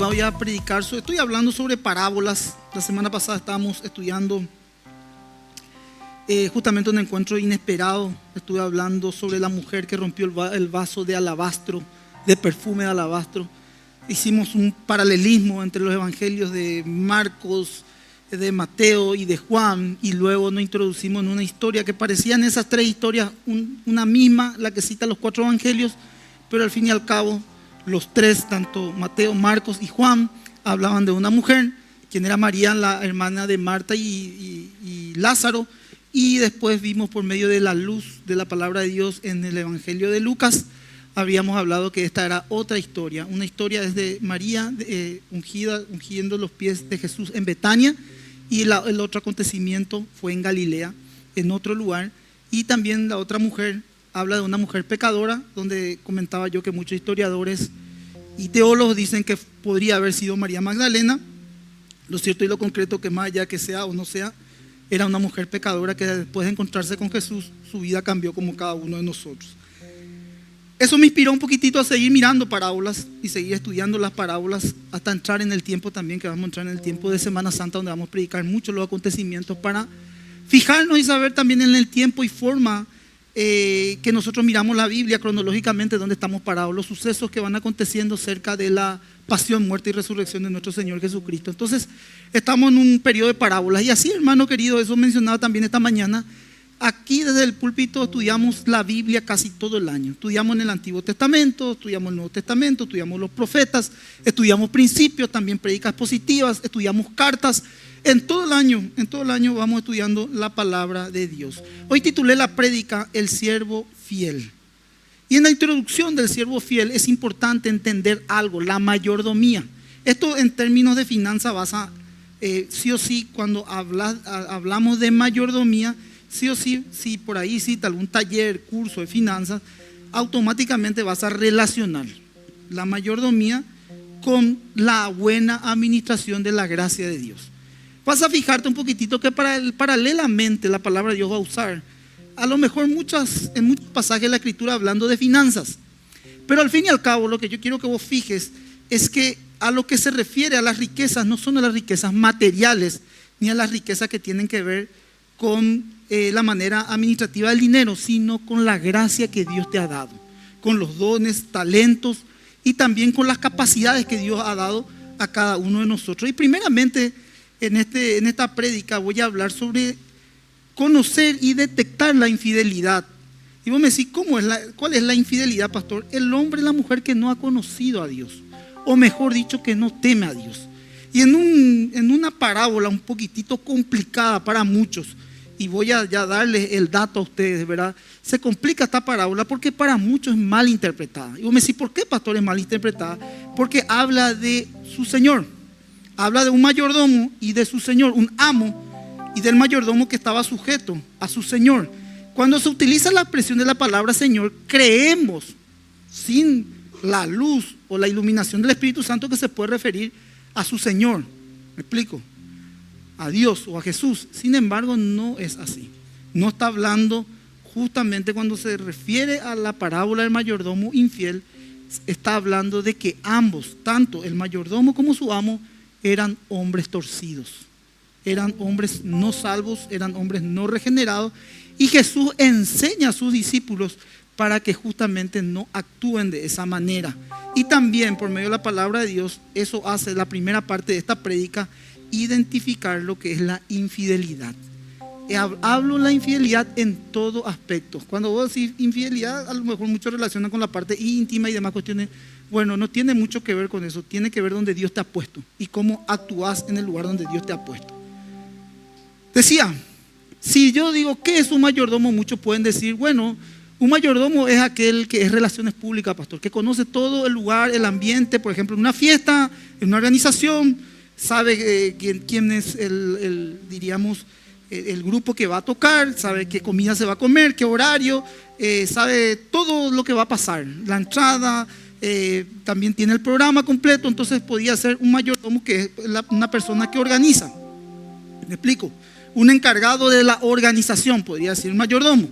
voy a predicar. Estoy hablando sobre parábolas. La semana pasada estábamos estudiando justamente un encuentro inesperado. Estuve hablando sobre la mujer que rompió el vaso de alabastro, de perfume de alabastro. Hicimos un paralelismo entre los evangelios de Marcos, de Mateo y de Juan, y luego nos introducimos en una historia que parecían esas tres historias una misma, la que cita los cuatro evangelios, pero al fin y al cabo los tres, tanto Mateo, Marcos y Juan, hablaban de una mujer, quien era María, la hermana de Marta y Lázaro. Y después vimos, por medio de la luz de la palabra de Dios en el evangelio de Lucas, habíamos hablado que esta era otra historia. Una historia desde María ungiendo los pies de Jesús en Betania, y el otro acontecimiento fue en Galilea, en otro lugar. Y también la otra mujer habla de una mujer pecadora, donde comentaba yo que muchos historiadores y teólogos dicen que podría haber sido María Magdalena. Lo cierto y lo concreto, que más allá que sea o no sea, era una mujer pecadora que después de encontrarse con Jesús, su vida cambió como cada uno de nosotros. Eso me inspiró un poquitito a seguir mirando parábolas y seguir estudiando las parábolas hasta entrar en el tiempo también, que vamos a entrar en el tiempo de Semana Santa, donde vamos a predicar mucho los acontecimientos, para fijarnos y saber también en el tiempo y forma que nosotros miramos la Biblia cronológicamente, donde estamos parados, los sucesos que van aconteciendo cerca de la pasión, muerte y resurrección de nuestro Señor Jesucristo. Entonces estamos en un periodo de parábolas, y así, hermano querido, eso mencionaba también esta mañana. Aquí desde el púlpito estudiamos la Biblia casi todo el año. Estudiamos en el Antiguo Testamento, estudiamos el Nuevo Testamento, estudiamos los profetas, estudiamos principios, también prédicas positivas, estudiamos cartas. En todo el año vamos estudiando la palabra de Dios. Hoy titulé la prédica El siervo fiel. Y en la introducción del siervo fiel es importante entender algo, la mayordomía. Esto en términos de finanzas basa, sí o sí, cuando hablamos de mayordomía, sí o sí, si por ahí cita algún taller, curso de finanzas, automáticamente vas a relacionar la mayordomía con la buena administración de la gracia de Dios. Vas a fijarte un poquitito que paralelamente la palabra de Dios va a usar, a lo mejor en muchos pasajes de la Escritura hablando de finanzas, pero al fin y al cabo lo que yo quiero que vos fijes es que a lo que se refiere a las riquezas, no son a las riquezas materiales, ni a las riquezas que tienen que ver con la manera administrativa del dinero, sino con la gracia que Dios te ha dado, con los dones, talentos y también con las capacidades que Dios ha dado a cada uno de nosotros. Y primeramente en esta prédica voy a hablar sobre conocer y detectar la infidelidad. Y vos me decís, ¿cuál es la infidelidad, pastor? El hombre y la mujer que no ha conocido a Dios, o mejor dicho, que no teme a Dios. Y en una parábola un poquitito complicada para muchos, y voy a ya darles el dato a ustedes, ¿verdad? Se complica esta parábola porque para muchos es mal interpretada. Y vos me decís, ¿por qué, pastor, es mal interpretada? Porque habla de su señor, habla de un mayordomo y de su señor, un amo, y del mayordomo que estaba sujeto a su señor. Cuando se utiliza la expresión de la palabra señor, creemos, sin la luz o la iluminación del Espíritu Santo, que se puede referir a su señor. ¿Me explico? A Dios o a Jesús. Sin embargo, no es así. No está hablando, justamente cuando se refiere a la parábola del mayordomo infiel, está hablando de que ambos, tanto el mayordomo como su amo, eran hombres torcidos, eran hombres no salvos, eran hombres no regenerados, y Jesús enseña a sus discípulos para que justamente no actúen de esa manera. Y también por medio de la palabra de Dios, eso hace la primera parte de esta prédica, identificar lo que es la infidelidad. Hablo de la infidelidad en todo aspecto. Cuando vos decís infidelidad, a lo mejor mucho relaciona con la parte íntima y demás cuestiones. Bueno, no tiene mucho que ver con eso. Tiene que ver donde Dios te ha puesto y cómo actúas en el lugar donde Dios te ha puesto. Decía, si yo digo ¿qué es un mayordomo? Muchos pueden decir, bueno, un mayordomo es aquel que es relaciones públicas, pastor, que conoce todo el lugar, el ambiente, por ejemplo, en una fiesta, en una organización, sabe quién es diríamos, el grupo que va a tocar, sabe qué comida se va a comer, qué horario, sabe todo lo que va a pasar, la entrada, también tiene el programa completo. Entonces podía ser un mayordomo, que es una persona que organiza. ¿Me explico? Un encargado de la organización, podría decir mayordomo.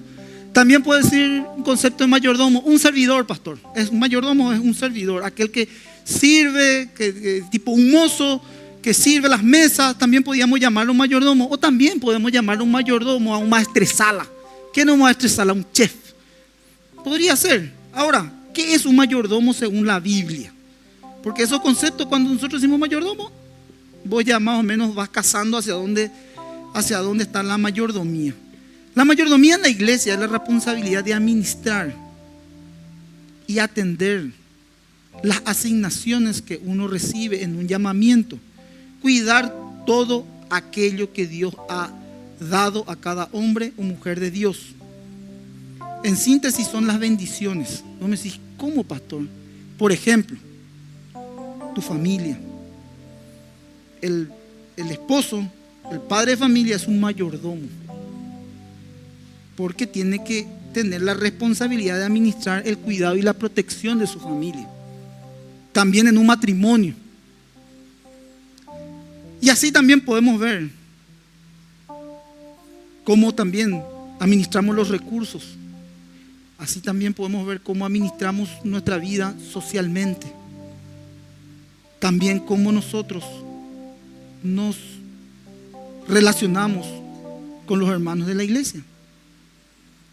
También puede decir un concepto de mayordomo, un servidor, pastor. Un mayordomo es un servidor, aquel que sirve, tipo un mozo que sirve las mesas, también podíamos llamarlo un mayordomo. O también podemos llamarlo un mayordomo a un maestresala. ¿Qué no es un maestresala? Un chef. Podría ser. Ahora, ¿qué es un mayordomo según la Biblia? Porque esos conceptos, cuando nosotros decimos mayordomo, vos ya más o menos vas cazando hacia dónde está la mayordomía. La mayordomía en la iglesia es la responsabilidad de administrar y atender las asignaciones que uno recibe en un llamamiento. Cuidar todo aquello que Dios ha dado a cada hombre o mujer de Dios. En síntesis son las bendiciones. No me decís, ¿cómo, pastor? Por ejemplo, tu familia. El esposo, el padre de familia es un mayordomo, porque tiene que tener la responsabilidad de administrar el cuidado y la protección de su familia. También en un matrimonio. Y así también podemos ver cómo también administramos los recursos. Así también podemos ver cómo administramos nuestra vida socialmente. También cómo nosotros nos relacionamos con los hermanos de la iglesia.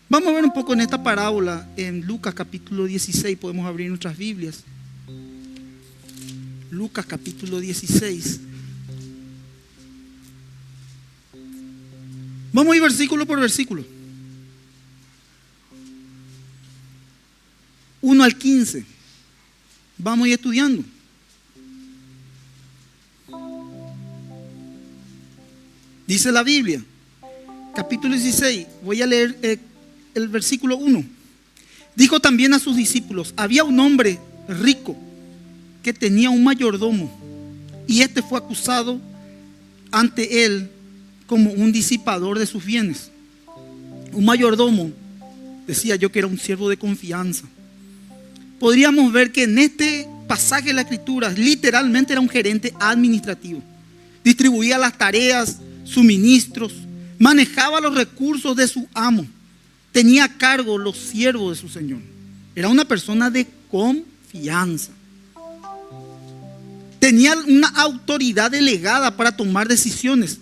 Vamos a ver un poco en esta parábola en Lucas capítulo 16. Podemos abrir nuestras Biblias. Lucas capítulo 16. Vamos a ir versículo por versículo. 1 al 15. Vamos a ir estudiando. Dice la Biblia, capítulo 16, voy a leer el versículo 1. Dijo también a sus discípulos: había un hombre rico que tenía un mayordomo, y este fue acusado ante él como un disipador de sus bienes. Un mayordomo, decía yo, que era un siervo de confianza. Podríamos ver que en este pasaje de la Escritura literalmente era un gerente administrativo. Distribuía las tareas, suministros, manejaba los recursos de su amo, tenía a cargo los siervos de su señor. Era una persona de confianza. Tenía una autoridad delegada para tomar decisiones.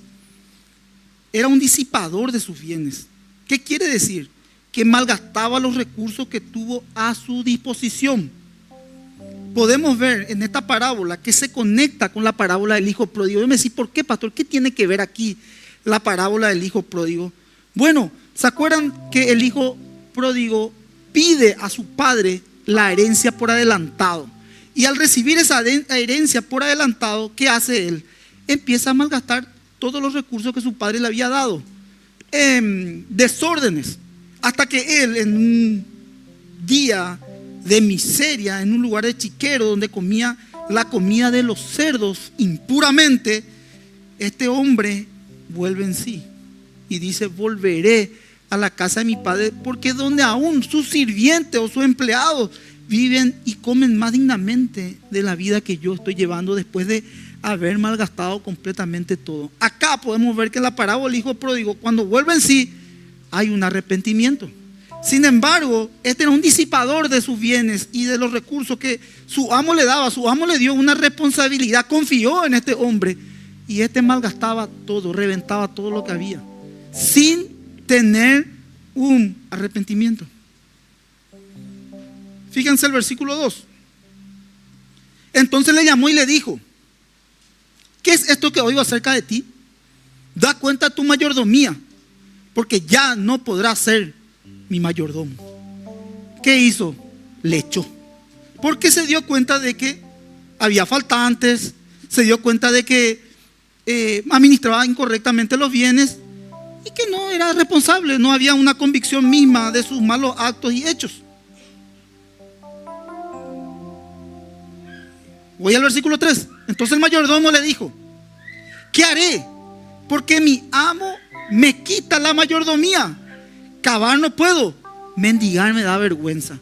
Era un disipador de sus bienes. ¿Qué quiere decir? Que malgastaba los recursos que tuvo a su disposición. Podemos ver en esta parábola que se conecta con la parábola del hijo pródigo. Yo me decía, ¿por qué, pastor? ¿Qué tiene que ver aquí la parábola del hijo pródigo? Bueno, ¿se acuerdan que el hijo pródigo pide a su padre la herencia por adelantado? Y al recibir esa herencia por adelantado, ¿qué hace él? Empieza a malgastar todos los recursos que su padre le había dado. Desórdenes. Hasta que él, en un día de miseria, en un lugar de chiquero donde comía la comida de los cerdos impuramente, este hombre vuelve en sí y dice: volveré a la casa de mi padre, porque donde aún sus sirvientes o sus empleados viven y comen más dignamente de la vida que yo estoy llevando después de haber malgastado completamente todo. Acá podemos ver que en la parábola del hijo pródigo, cuando vuelve en sí, hay un arrepentimiento. Sin embargo, este era un disipador de sus bienes y de los recursos que su amo le daba. Su amo le dio una responsabilidad, confió en este hombre, y este malgastaba todo, reventaba todo lo que había, sin tener un arrepentimiento. Fíjense el versículo 2. Entonces le llamó y le dijo: ¿qué es esto que oigo acerca de ti? Da cuenta tu mayordomía, porque ya no podrás ser mi mayordomo. ¿Qué hizo? Le echó. Porque se dio cuenta de que había faltantes, se dio cuenta de que administraba incorrectamente los bienes y que no era responsable, no había una convicción misma de sus malos actos y hechos. Voy al versículo 3. Entonces el mayordomo le dijo: ¿qué haré? Porque mi amo me quita la mayordomía. Cavar no puedo, mendigar me da vergüenza.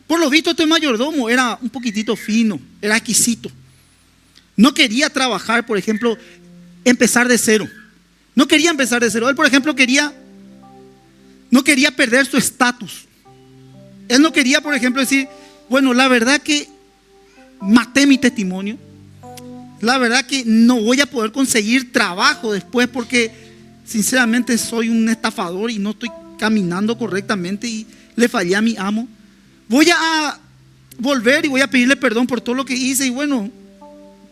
Por lo visto, este mayordomo era un poquitito fino, era exquisito. No quería trabajar, por ejemplo, empezar de cero. No quería empezar de cero. Él, por ejemplo, no quería perder su estatus. Él no quería, por ejemplo, decir: bueno, la verdad que maté mi testimonio. La verdad que no voy a poder conseguir trabajo después porque sinceramente soy un estafador y no estoy caminando correctamente y le fallé a mi amo. Voy a volver y voy a pedirle perdón por todo lo que hice y bueno,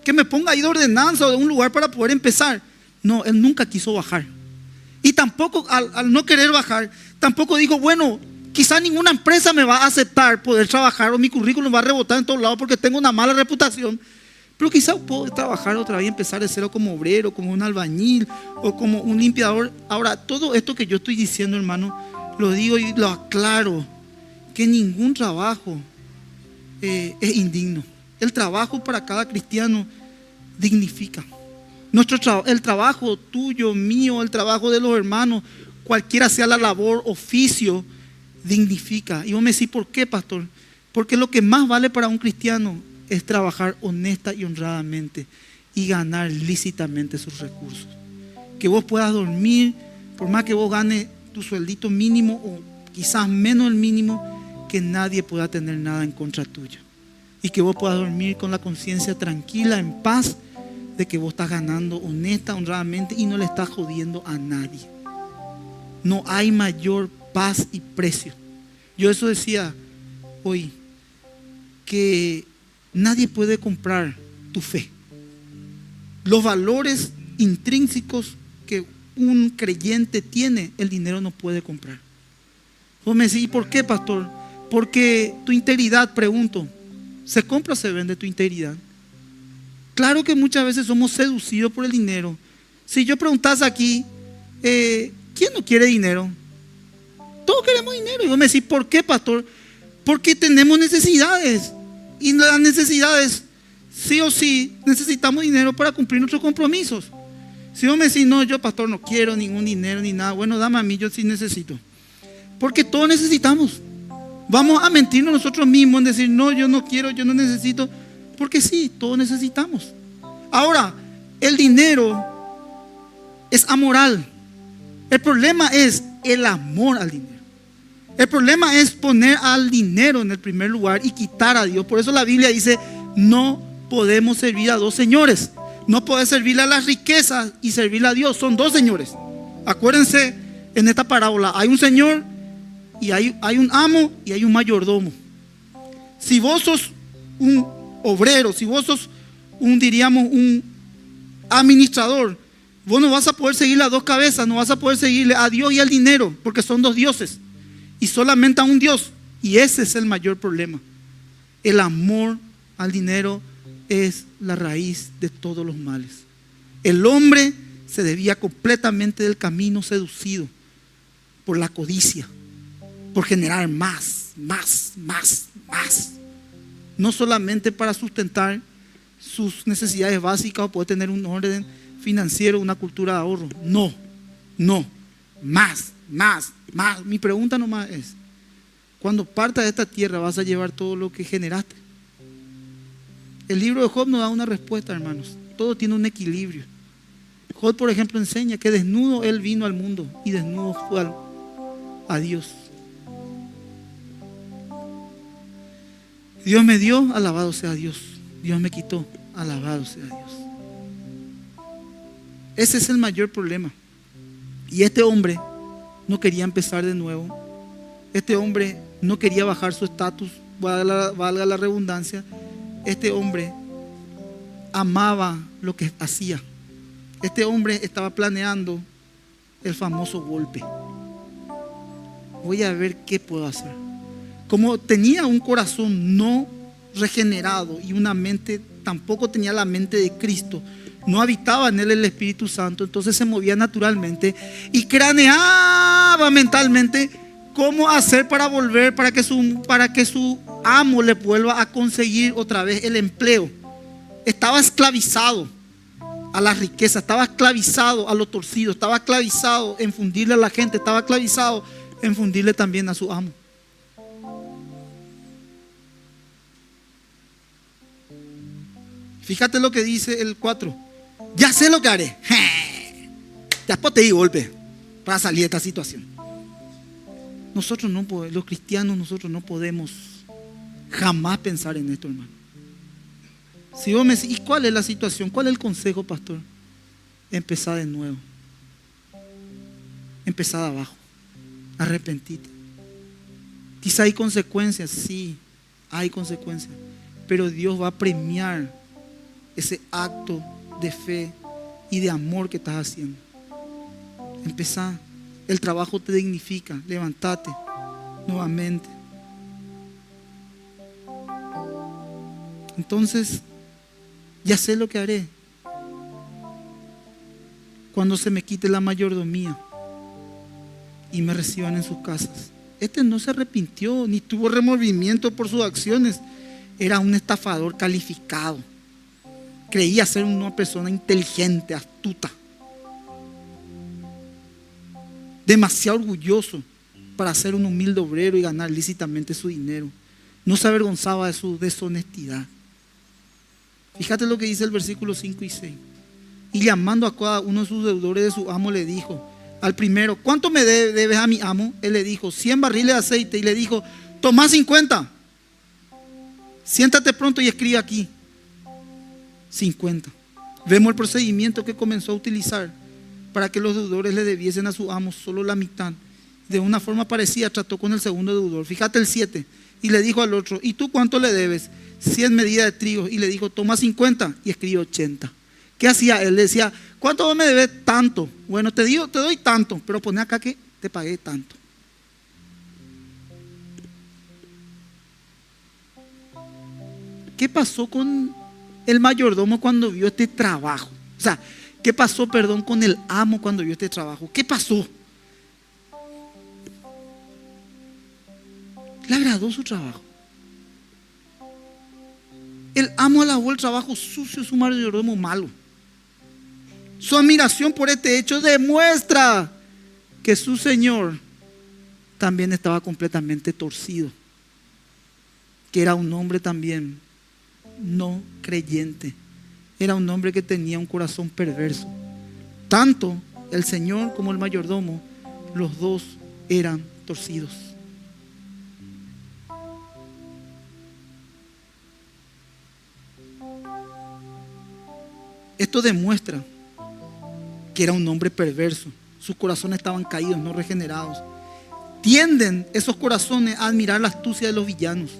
que me ponga ahí de ordenanza o de un lugar para poder empezar. No, él nunca quiso bajar. Y tampoco, al no querer bajar, tampoco dijo, bueno, quizá ninguna empresa me va a aceptar poder trabajar o mi currículum va a rebotar en todos lados porque tengo una mala reputación. Pero quizá puedo trabajar otra vez y empezar de cero como obrero, como un albañil o como un limpiador. Ahora, todo esto que yo estoy diciendo, hermano, lo digo y lo aclaro, que ningún trabajo es indigno. El trabajo para cada cristiano dignifica. El trabajo tuyo, mío, el trabajo de los hermanos, cualquiera sea la labor, oficio, dignifica. Y vos me decís, ¿por qué, pastor? Porque lo que más vale para un cristiano es trabajar honesta y honradamente y ganar lícitamente sus recursos. Que vos puedas dormir, por más que vos ganes tu sueldito mínimo o quizás menos el mínimo, que nadie pueda tener nada en contra tuyo. Y que vos puedas dormir con la conciencia tranquila, en paz, de que vos estás ganando honesta, honradamente y no le estás jodiendo a nadie. No hay mayor paz y precio. Yo eso decía hoy, que nadie puede comprar tu fe. Los valores intrínsecos que un creyente tiene, el dinero no puede comprar. Vos me decís, ¿y por qué, pastor? Porque tu integridad, pregunto, ¿se compra o se vende tu integridad? Claro que muchas veces somos seducidos por el dinero. Si yo preguntase aquí, ¿quién no quiere dinero? Todos queremos dinero. Y vos me decís, ¿por qué, pastor? Porque tenemos necesidades. Y las necesidades, sí o sí, necesitamos dinero para cumplir nuestros compromisos. Si vos me decís, no, yo, pastor, no quiero ningún dinero ni nada, bueno, dame a mí, yo sí necesito. Porque todos necesitamos. Vamos a mentirnos nosotros mismos en decir, no, yo no quiero, yo no necesito. Porque sí, todos necesitamos. Ahora, el dinero es amoral. El problema es el amor al dinero. El problema es poner al dinero en el primer lugar y quitar a Dios. Por eso la Biblia dice, no podemos servir a dos señores. No podés servirle a las riquezas y servirle a Dios. Son dos señores. Acuérdense, en esta parábola hay un señor y hay un amo y hay un mayordomo. Si vos sos un obrero, si vos sos un administrador, vos no vas a poder seguirle a dos cabezas, no vas a poder seguirle a Dios y al dinero, porque son dos dioses y solamente a un Dios. Y ese es el mayor problema. El amor al dinero es la raíz de todos los males. El hombre se desvía completamente del camino, seducido por la codicia, por generar más. No solamente para sustentar sus necesidades básicas o poder tener un orden financiero, una cultura de ahorro. No, más. Mi pregunta nomás es, cuando partas de esta tierra, ¿vas a llevar todo lo que generaste? El libro de Job nos da una respuesta, hermanos. Todo tiene un equilibrio. Job, por ejemplo, enseña que desnudo él vino al mundo y desnudo fue a Dios. Dios me dio, alabado sea Dios. Dios me quitó, alabado sea Dios. Ese es el mayor problema. Y este hombre no quería empezar de nuevo. Este hombre no quería bajar su estatus, valga la redundancia. Este hombre amaba lo que hacía. Este hombre estaba planeando el famoso golpe. Voy a ver qué puedo hacer. Como tenía un corazón no regenerado y una mente, tampoco tenía la mente de Cristo, no habitaba en él el Espíritu Santo, entonces se movía naturalmente y craneaba mentalmente cómo hacer para volver, para que su amo le vuelva a conseguir otra vez el empleo. Estaba esclavizado a la riqueza, estaba esclavizado a lo torcido, estaba esclavizado en fundirle a la gente, estaba esclavizado en fundirle también a su amo. Fíjate lo que dice el 4. Ya sé lo que haré. Después te di golpe para salir de esta situación. Nosotros no podemos, los cristianos, nosotros no podemos jamás pensar en esto, hermano. Si vos me decís, ¿y cuál es la situación? ¿Cuál es el consejo, pastor? Empezá de nuevo. Empezá de abajo. Arrepentite. Quizá hay consecuencias, sí, hay consecuencias. Pero Dios va a premiar ese acto de fe y de amor que estás haciendo. Empezá. El trabajo te dignifica. Levántate nuevamente. Entonces, ya sé lo que haré cuando se me quite la mayordomía y me reciban en sus casas. Este no se arrepintió ni tuvo remordimiento por sus acciones. Era un estafador calificado. Creía ser una persona inteligente, astuta, demasiado orgulloso para ser un humilde obrero y ganar lícitamente su dinero. No se avergonzaba de su deshonestidad. Fíjate lo que dice el versículo 5 y 6. Y llamando a cada uno de sus deudores de su amo, le dijo al primero: ¿cuánto me debes a mi amo? Él le dijo: 100 barriles de aceite. Y le dijo: toma 50. Siéntate pronto y escribe aquí. 50. Vemos el procedimiento que comenzó a utilizar para que los deudores le debiesen a su amo solo la mitad. De una forma parecida trató con el segundo deudor. Fíjate el 7. Y le dijo al otro: ¿y tú cuánto le debes? 100 medidas de trigo. Y le dijo: toma 50 y escribe 80. ¿Qué hacía él? Le decía: ¿cuánto me debes? Tanto. Bueno, te doy tanto, pero pone acá que te pagué tanto. ¿Qué pasó con el mayordomo cuando vio este trabajo? O sea, ¿qué pasó, con el amo cuando vio este trabajo? ¿Qué pasó? Le agradó su trabajo. El amo alabó el trabajo sucio de su mayordomo malo. Su admiración por este hecho demuestra que su señor también estaba completamente torcido, que era un hombre también no creyente, era un hombre que tenía un corazón perverso. Tanto el señor como el mayordomo, los dos eran torcidos. Esto demuestra que era un hombre perverso. Sus corazones estaban caídos, no regenerados. Tienden esos corazones a admirar la astucia de los villanos.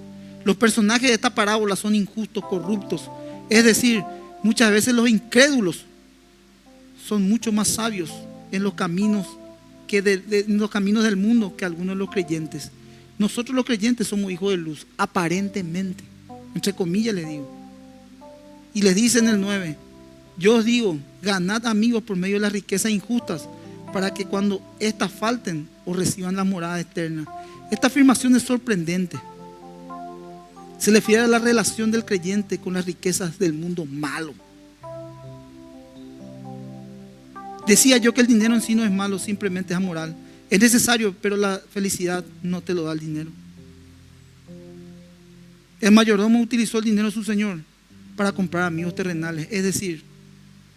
Los personajes de esta parábola son injustos, corruptos. Es decir, muchas veces los incrédulos son mucho más sabios en los caminos en los caminos del mundo que algunos de los creyentes. Nosotros los creyentes somos hijos de luz, aparentemente, entre comillas les digo. Y les dice en el 9: yo os digo, ganad amigos por medio de las riquezas injustas, para que cuando éstas falten, os reciban la morada eterna. Esta afirmación es sorprendente. Se le refiere a la relación del creyente con las riquezas del mundo malo. Decía yo que el dinero en sí no es malo, simplemente es amoral. Es necesario, pero la felicidad no te lo da el dinero. El mayordomo utilizó el dinero de su señor para comprar amigos terrenales. Es decir,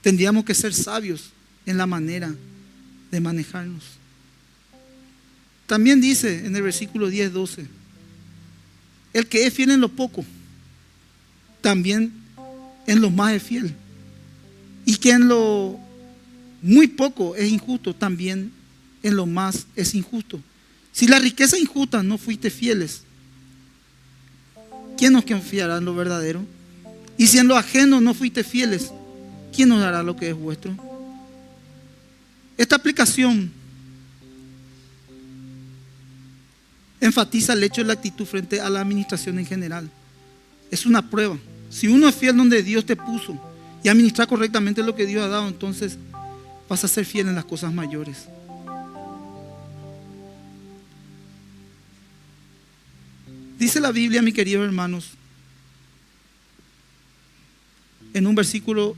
tendríamos que ser sabios en la manera de manejarnos. También dice en el versículo 10-12: el que es fiel en lo poco, también en lo más es fiel. Y que en lo muy poco es injusto, también en lo más es injusto. Si la riqueza injusta no fuiste fieles, ¿quién nos confiará en lo verdadero? Y si en lo ajeno no fuiste fieles, ¿quién nos dará lo que es vuestro? Esta aplicación enfatiza el hecho de la actitud frente a la administración en general. Es una prueba. Si uno es fiel donde Dios te puso y administra correctamente lo que Dios ha dado, entonces vas a ser fiel en las cosas mayores. Dice la Biblia, mis queridos hermanos, en un versículo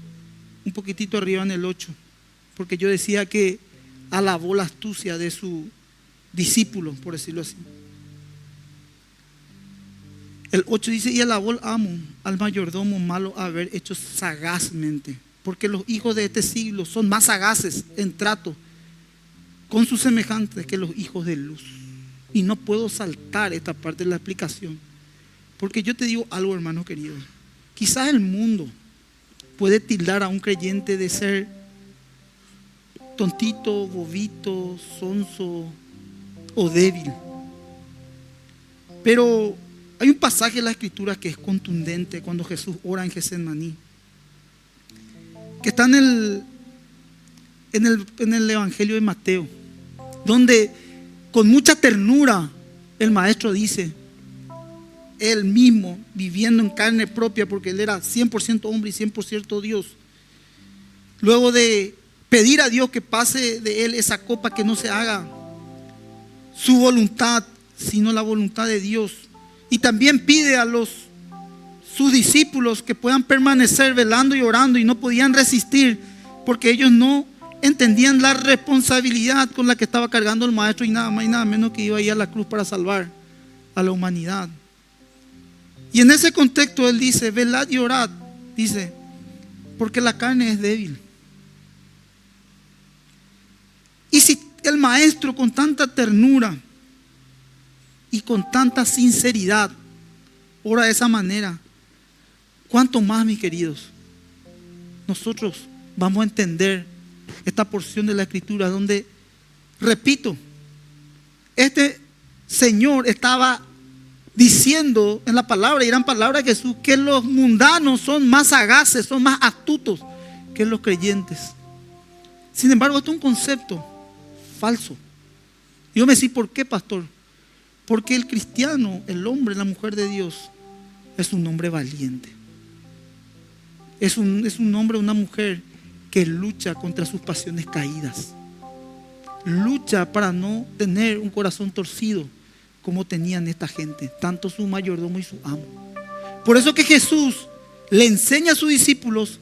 un poquitito arriba en el 8, porque yo decía que alabó la astucia de su discípulo, por decirlo así. El 8 dice: y alabó el amo al mayordomo malo haber hecho sagazmente, porque los hijos de este siglo son más sagaces en trato con sus semejantes que los hijos de luz. Y no puedo saltar esta parte de la explicación, porque yo te digo algo, hermano querido: quizás el mundo puede tildar a un creyente de ser tontito, bobito, sonso o débil. Pero hay un pasaje en la Escritura que es contundente cuando Jesús ora en Getsemaní, que está en el Evangelio de Mateo, donde con mucha ternura el maestro dice, él mismo viviendo en carne propia, porque él era 100% hombre y 100% Dios, luego de pedir a Dios que pase de él esa copa, que no se haga su voluntad sino la voluntad de Dios, y también pide a sus discípulos que puedan permanecer velando y orando, y no podían resistir porque ellos no entendían la responsabilidad con la que estaba cargando el maestro, y nada más y nada menos que iba a ir a la cruz para salvar a la humanidad. Y en ese contexto él dice, velad y orad, dice, porque la carne es débil. Y si el maestro con tanta ternura y con tanta sinceridad ora de esa manera, ¿cuánto más, mis queridos, nosotros vamos a entender esta porción de la Escritura donde, repito, este Señor estaba diciendo en la palabra, y eran palabras de Jesús, que los mundanos son más sagaces, son más astutos que los creyentes? Sin embargo, esto es un concepto falso. Y yo me decía, ¿por qué, pastor? Porque el cristiano, el hombre, la mujer de Dios, es un hombre valiente. Es un hombre, una mujer que lucha contra sus pasiones caídas. Lucha para no tener un corazón torcido como tenían esta gente, tanto su mayordomo y su amo. Por eso que Jesús le enseña a sus discípulos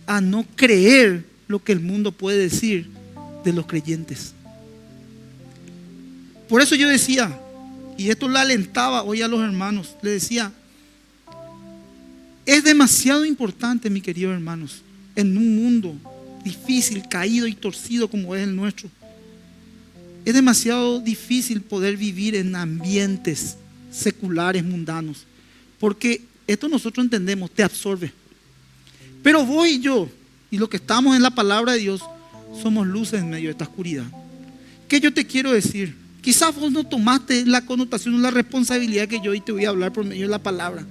a no creer lo que el mundo puede decir de los creyentes. Por eso yo decía, y esto le alentaba hoy a los hermanos, le decía, es demasiado importante, mis queridos hermanos, en un mundo difícil, caído y torcido como es el nuestro, es demasiado difícil poder vivir en ambientes seculares, mundanos, porque esto nosotros entendemos, te absorbe. Pero vos y yo, y los que estamos en la palabra de Dios, somos luces en medio de esta oscuridad. ¿Qué yo te quiero decir? Quizás vos no tomaste la connotación o la responsabilidad que yo hoy te voy a hablar por medio de la palabra,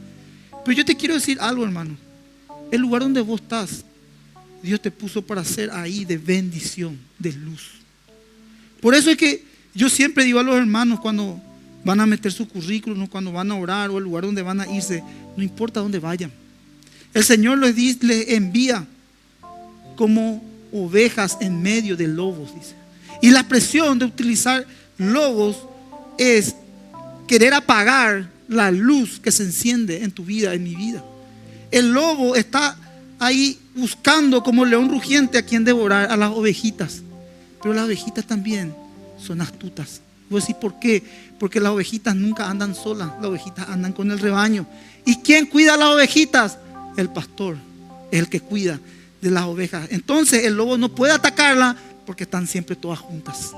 pero yo te quiero decir algo, hermano. El lugar donde vos estás, Dios te puso para ser ahí de bendición, de luz. Por eso es que yo siempre digo a los hermanos cuando van a meter su currículum, cuando van a orar, o el lugar donde van a irse, no importa dónde vayan, el Señor les envía como ovejas en medio de lobos, dice. Y la expresión de utilizar lobos es querer apagar la luz que se enciende en tu vida, en mi vida. El lobo está ahí buscando como león rugiente a quien devorar, a las ovejitas. Pero las ovejitas también son astutas. Voy a decir, ¿por qué? Porque las ovejitas nunca andan solas, las ovejitas andan con el rebaño. ¿Y quién cuida a las ovejitas? El pastor es el que cuida de las ovejas. Entonces el lobo no puede atacarla porque están siempre todas juntas.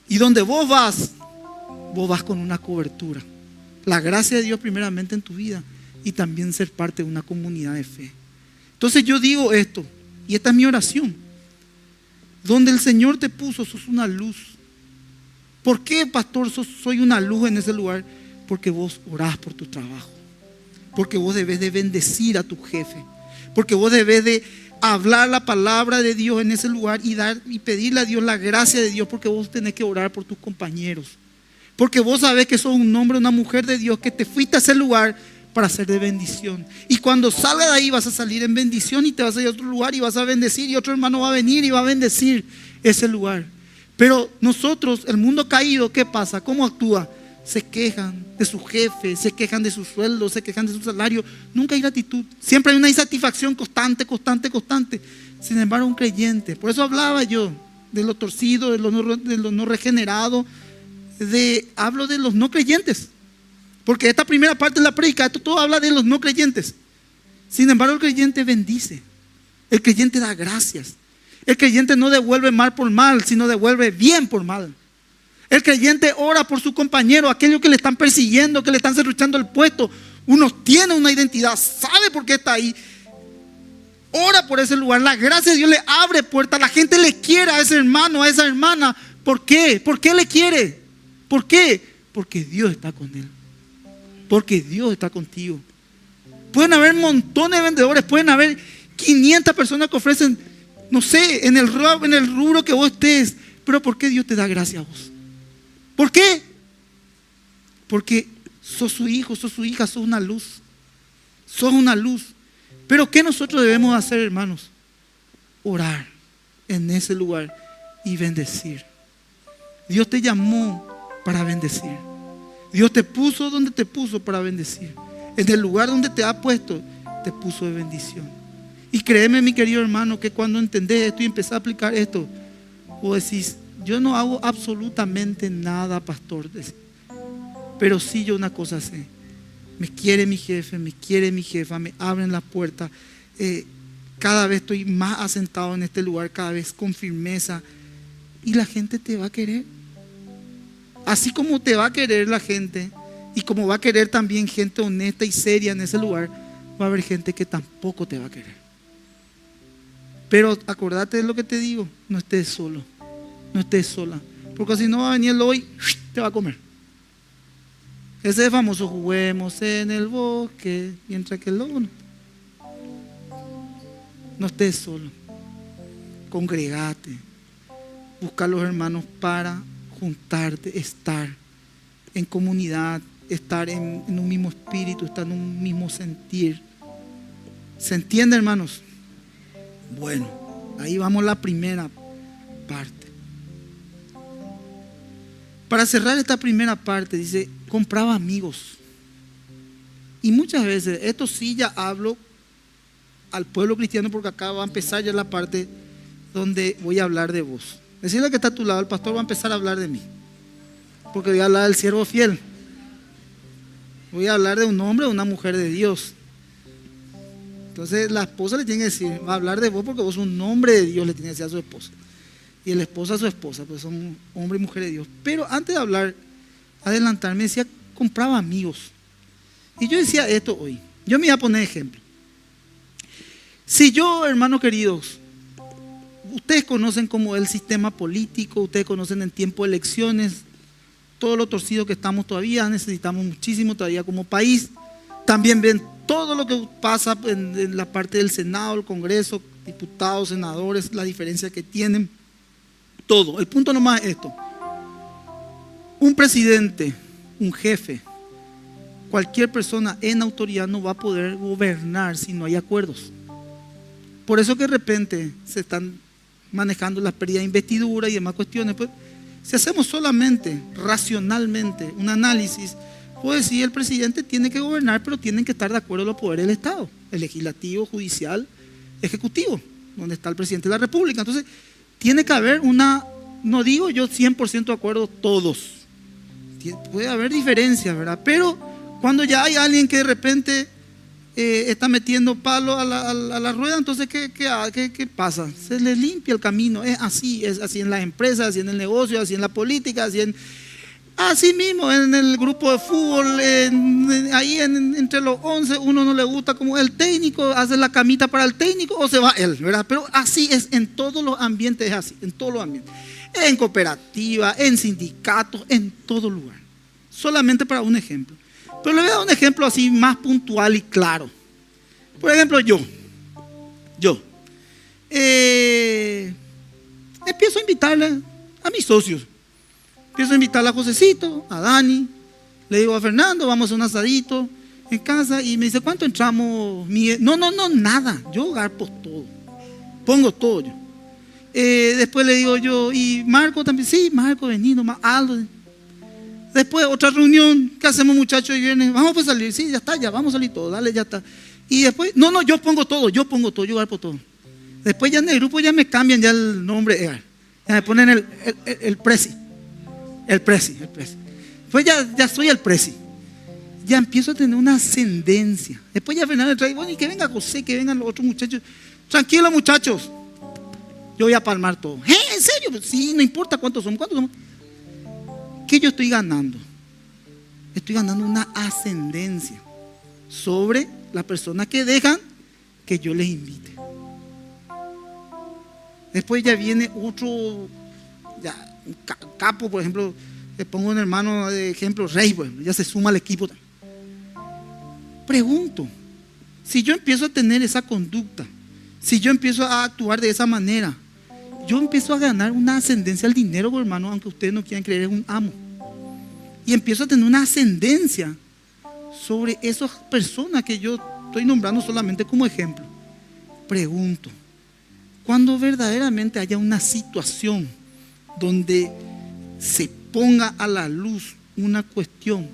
Y donde vos vas con una cobertura. La gracia de Dios primeramente en tu vida, y también ser parte de una comunidad de fe. Entonces yo digo esto, y esta es mi oración. Donde el Señor te puso, sos una luz. ¿Por qué, pastor, soy una luz en ese lugar? Porque vos orás por tu trabajo. Porque vos debes de bendecir a tu jefe. Porque vos debes de hablar la palabra de Dios en ese lugar y pedirle a Dios la gracia de Dios, porque vos tenés que orar por tus compañeros. Porque vos sabés que sos un hombre, una mujer de Dios, que te fuiste a ese lugar para ser de bendición. Y cuando salgas de ahí vas a salir en bendición y te vas a ir a otro lugar y vas a bendecir, y otro hermano va a venir y va a bendecir ese lugar. Pero nosotros, el mundo caído, ¿qué pasa? ¿Cómo actúa? Se quejan de su jefe, se quejan de su sueldo, se quejan de su salario. Nunca hay gratitud. Siempre hay una insatisfacción constante. Sin embargo, un creyente, por eso hablaba yo de lo torcido, de lo no regenerado, hablo de los no creyentes. Porque esta primera parte de la prédica, esto todo habla de los no creyentes. Sin embargo, el creyente bendice. El creyente da gracias. El creyente no devuelve mal por mal, sino devuelve bien por mal. El creyente ora por su compañero, aquellos que le están persiguiendo, que le están serruchando el puesto. Uno tiene una identidad, sabe por qué está ahí. Ora por ese lugar. La gracia de Dios le abre puertas. La gente le quiere a ese hermano, a esa hermana. ¿Por qué? ¿Por qué le quiere? ¿Por qué? Porque Dios está con él. Porque Dios está contigo. Pueden haber montones de vendedores. Pueden haber 500 personas que ofrecen, no sé, en el rubro que vos estés. Pero ¿por qué Dios te da gracia a vos? ¿Por qué? Porque sos su hijo, sos su hija, sos una luz. Sos una luz. Pero ¿qué nosotros debemos hacer, hermanos? Orar en ese lugar y bendecir. Dios te llamó para bendecir. Dios te puso donde te puso para bendecir. En el lugar donde te ha puesto, te puso de bendición. Y créeme, mi querido hermano, que cuando entendés esto y empezás a aplicar esto, vos decís, yo no hago absolutamente nada, pastor. Pero sí yo una cosa sé. Me quiere mi jefe, me quiere mi jefa, me abren la puerta. Cada vez estoy más asentado en este lugar, cada vez con firmeza. Y la gente te va a querer. Así como te va a querer la gente, y como va a querer también gente honesta y seria en ese lugar, va a haber gente que tampoco te va a querer. Pero acordate de lo que te digo, no estés solo, no estés sola. Porque si no va a venir el lobo y te va a comer. Ese famoso juguemos en el bosque, mientras que el lobo no estés solo. Congregate. Busca a los hermanos para juntarte, estar en comunidad, estar en un mismo espíritu, estar en un mismo sentir. ¿Se entiende, hermanos? Bueno, ahí vamos a la primera parte. Para cerrar esta primera parte, dice, compraba amigos. Y muchas veces, esto sí ya hablo al pueblo cristiano, porque acá va a empezar ya la parte donde voy a hablar de vos. Decirle que está a tu lado, el pastor va a empezar a hablar de mí, porque voy a hablar del siervo fiel. Voy a hablar de un hombre o una mujer de Dios. Entonces la esposa le tiene que decir, va a hablar de vos porque vos sos un hombre de Dios, le tiene que decir a su esposa. Y el esposo a su esposa, pues son hombre y mujer de Dios. Pero antes de hablar, adelantarme, decía, compraba amigos. Y yo decía esto hoy. Yo me iba a poner ejemplo. Si yo, hermanos queridos, ustedes conocen como el sistema político, ustedes conocen en tiempo de elecciones, todo lo torcido que estamos todavía, necesitamos muchísimo todavía como país. También ven todo lo que pasa en la parte del Senado, el Congreso, diputados, senadores, la diferencia que tienen, todo. El punto nomás es esto. Un presidente, un jefe, cualquier persona en autoridad no va a poder gobernar si no hay acuerdos. Por eso que de repente se están manejando las pérdidas de investidura y demás cuestiones. Pues, si hacemos solamente, racionalmente, un análisis, puedo decir el presidente tiene que gobernar, pero tienen que estar de acuerdo los poderes del Estado, el legislativo, judicial, ejecutivo, donde está el presidente de la República. Entonces, tiene que haber una, no digo yo 100% de acuerdo todos. Puede haber diferencias, ¿verdad? Pero cuando ya hay alguien que de repente está metiendo palo a la rueda, entonces ¿qué pasa? Se le limpia el camino. Es así en las empresas, así en el negocio, así en la política, así mismo en el grupo de fútbol, entre los 11, uno no le gusta como el técnico, hace la camita para el técnico o se va él, ¿verdad? Pero así es en todos los ambientes, es así, en todos los ambientes. En cooperativa, en sindicatos, en todo lugar. Solamente para un ejemplo. Pero le voy a dar un ejemplo así más puntual y claro. Por ejemplo, yo empiezo a invitarle a mis socios. Empiezo a invitarle a Josecito, a Dani. Le digo a Fernando, vamos a un asadito en casa. Y me dice, ¿cuánto entramos? No, nada. Yo garpo todo. Pongo todo yo. Después le digo yo, y Marco también, sí, Marco, vení nomás, Aldo. Después otra reunión, ¿qué hacemos muchachos el viernes? Vamos a salir, sí, ya está, ya vamos a salir todos, dale, ya está. Y después, no, yo pongo todo, yo garpo todo. Después ya en el grupo ya me cambian ya el nombre, ya me ponen el presi. El presi. Después ya soy el presi. Ya empiezo a tener una ascendencia. Después ya Fernando trae, bueno, y que venga José, que vengan los otros muchachos. Tranquilos muchachos. Yo voy a palmar todo. ¿En serio? Sí, no importa cuántos somos. ¿Qué yo estoy ganando? Estoy ganando una ascendencia. sobre las personas que dejan que yo les invite. Después ya viene otro, ya, un capo, por ejemplo, le pongo un hermano de ejemplo, Rey, bueno, ya se suma al equipo. Pregunto, si yo empiezo a tener esa conducta, si yo empiezo a actuar de esa manera, yo empiezo a ganar una ascendencia al dinero, hermano, aunque ustedes no quieran creer, es un amo. Y empiezo a tener una ascendencia sobre esas personas que yo estoy nombrando solamente como ejemplo. Pregunto, cuando verdaderamente haya una situación donde se ponga a la luz una cuestión,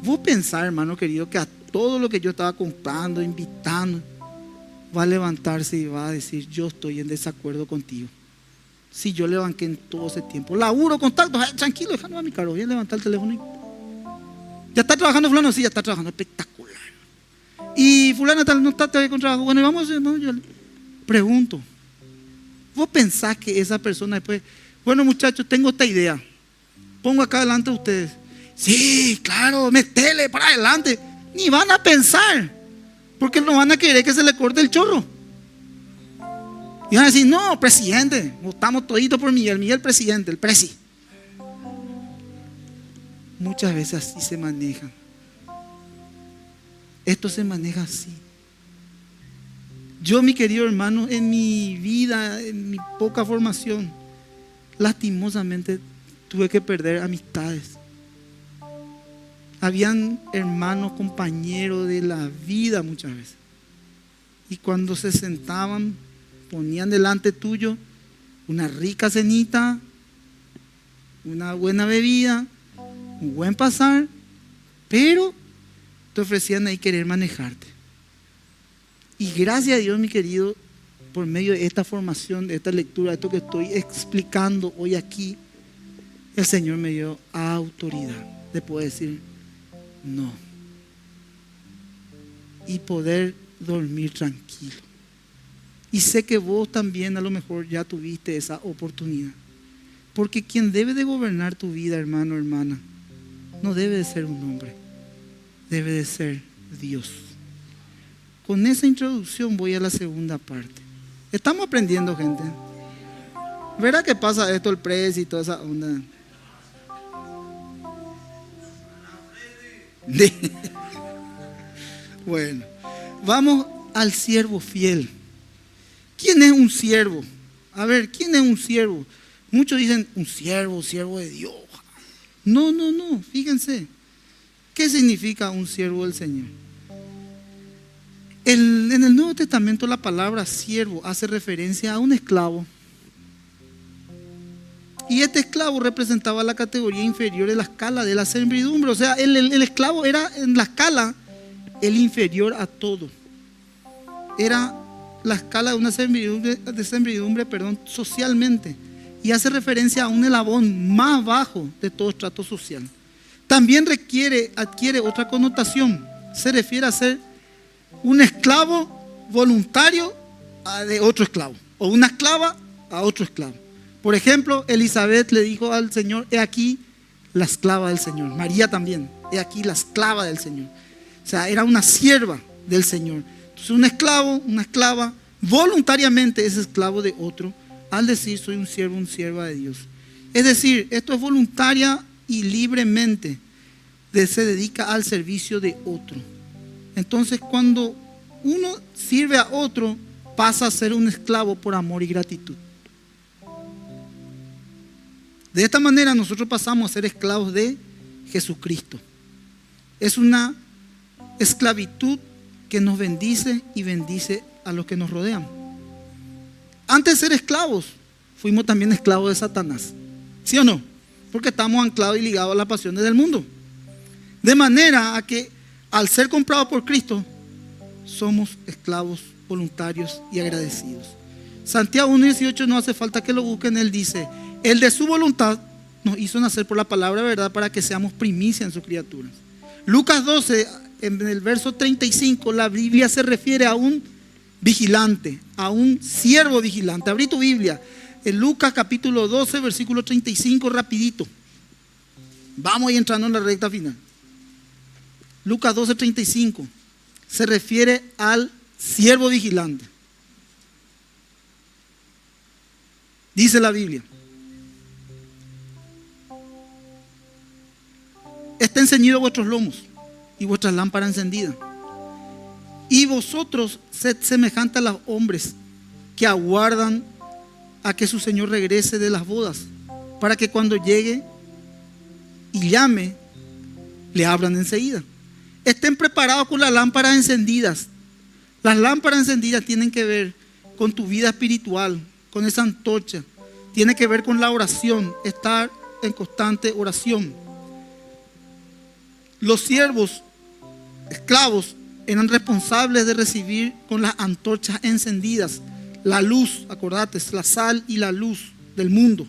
vos pensás, hermano querido, que a todo lo que yo estaba comprando, invitando, va a levantarse y va a decir: yo estoy en desacuerdo contigo. Si yo le banqué en todo ese tiempo, laburo, contacto, tranquilo, déjame a mi carro, voy a levantar el teléfono y... ¿Ya está trabajando fulano? Sí, ya está trabajando, espectacular. Y fulano no está todavía con trabajo. Bueno, y vamos, no, yo pregunto, ¿vos pensás que esa persona después, bueno muchachos, tengo esta idea, pongo acá delante de ustedes? Sí, claro, metele para adelante. Ni van a pensar, porque no van a querer que se le corte el chorro. Y van a decir: no, presidente, votamos todito por Miguel presidente, el presi. Muchas veces así se maneja. Esto se maneja así. Yo, mi querido hermano, en mi vida, en mi poca formación, lastimosamente tuve que perder amistades. Habían hermanos, compañeros de la vida muchas veces. Y cuando se sentaban, ponían delante tuyo una rica cenita, una buena bebida, un buen pasar, pero te ofrecían ahí querer manejarte. Y gracias a Dios, mi querido, por medio de esta formación, de esta lectura, de esto que estoy explicando hoy aquí, el Señor me dio autoridad de poder decir no y poder dormir tranquilo. Y sé que vos también a lo mejor ya tuviste esa oportunidad, porque quien debe de gobernar tu vida, hermano, hermana, no debe de ser un hombre, debe de ser Dios. Con esa introducción voy a la segunda parte. Estamos aprendiendo, gente. ¿Verá qué pasa esto, el precio y toda esa onda? Bueno, vamos al siervo fiel. ¿Quién es un siervo? A ver, ¿quién es un siervo? Muchos dicen un siervo de Dios. No, fíjense. ¿Qué significa un siervo del Señor? En el Nuevo Testamento la palabra siervo hace referencia a un esclavo. Y este esclavo representaba la categoría inferior de la escala de la servidumbre. O sea, el esclavo era en la escala el inferior a todo. Era la escala de una servidumbre, socialmente. Y hace referencia a un eslabón más bajo de todo estrato social. También adquiere otra connotación. Se refiere a ser un esclavo voluntario de otro esclavo, o una esclava a otro esclavo. Por ejemplo, Elizabeth le dijo al Señor: he aquí la esclava del Señor. María también: he aquí la esclava del Señor. O sea, era una sierva del Señor. Entonces un esclavo, una esclava, voluntariamente es esclavo de otro, al decir soy un siervo, una sierva de Dios. Es decir, esto es voluntaria y libremente se dedica al servicio de otro. Entonces, cuando uno sirve a otro, pasa a ser un esclavo por amor y gratitud. De esta manera nosotros pasamos a ser esclavos de Jesucristo. Es una esclavitud que nos bendice y bendice a los que nos rodean. Antes de ser esclavos, fuimos también esclavos de Satanás. ¿Sí o no? Porque estamos anclados y ligados a las pasiones del mundo. De manera a que al ser comprados por Cristo, somos esclavos voluntarios y agradecidos. Santiago 1:18 no hace falta que lo busquen. Él dice: el de su voluntad nos hizo nacer por la palabra de verdad para que seamos primicia en sus criaturas. Lucas 12, en el verso 35, la Biblia se refiere a un vigilante, a un siervo vigilante. Abrí tu Biblia en Lucas capítulo 12, versículo 35, rapidito. Vamos ahí entrando en la recta final. Lucas 12:35 se refiere al siervo vigilante. Dice la Biblia: estén ceñidos vuestros lomos y vuestras lámparas encendidas. Y vosotros sed semejantes a los hombres que aguardan a que su Señor regrese de las bodas, para que cuando llegue y llame, le abran enseguida. Estén preparados con las lámparas encendidas. Las lámparas encendidas tienen que ver con tu vida espiritual, con esa antorcha. Tiene que ver con la oración, estar en constante oración. Los siervos, esclavos, eran responsables de recibir con las antorchas encendidas la luz, acordate, la sal y la luz del mundo.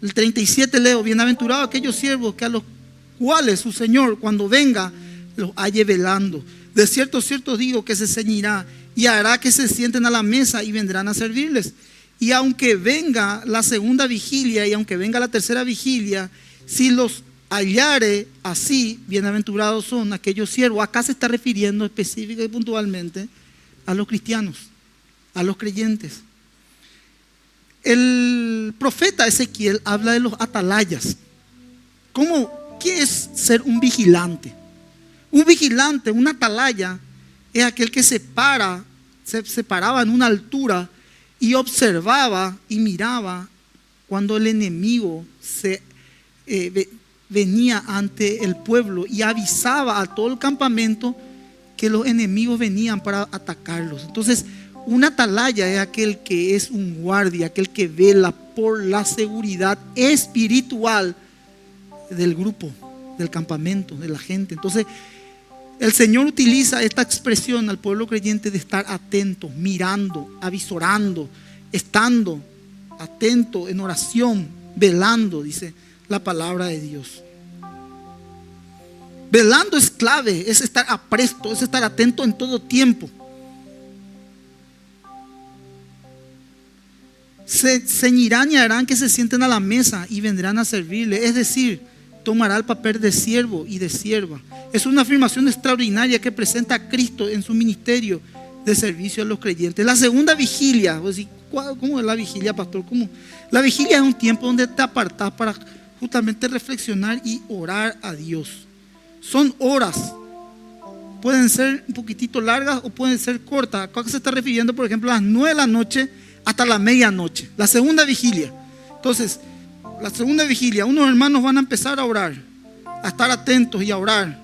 El 37 leo: bienaventurados aquellos siervos que a los cuales su Señor, cuando venga, los halle velando. De cierto, cierto digo que se ceñirá y hará que se sienten a la mesa y vendrán a servirles. Y aunque venga la segunda vigilia y aunque venga la tercera vigilia, si los hallare así, bienaventurados son aquellos siervos. Acá se está refiriendo específica y puntualmente a los cristianos, a los creyentes. El profeta Ezequiel habla de los atalayas. ¿Qué es ser un vigilante? Un vigilante, un atalaya, es aquel que se paraba en una altura y observaba y miraba cuando el enemigo venía ante el pueblo y avisaba a todo el campamento que los enemigos venían para atacarlos. Entonces, un atalaya es aquel que es un guardia, aquel que vela por la seguridad espiritual del grupo, del campamento, de la gente. Entonces, el Señor utiliza esta expresión al pueblo creyente de estar atento, mirando, avisorando, estando atento en oración, velando, dice la palabra de Dios. Velando es clave, es estar apresto, es estar atento en todo tiempo. Se ceñirán y harán que se sienten a la mesa y vendrán a servirle. Es decir, tomará el papel de siervo y de sierva. Es una afirmación extraordinaria que presenta a Cristo en su ministerio de servicio a los creyentes. La segunda vigilia, ¿cómo es la vigilia, pastor? ¿Cómo? La vigilia es un tiempo donde te apartás para justamente reflexionar y orar a Dios. Son horas. Pueden ser un poquitito largas o pueden ser cortas. Acá se está refiriendo, por ejemplo, a las 9 de la noche hasta la medianoche. La segunda vigilia. Entonces, la segunda vigilia, unos hermanos van a empezar a orar, a estar atentos y a orar.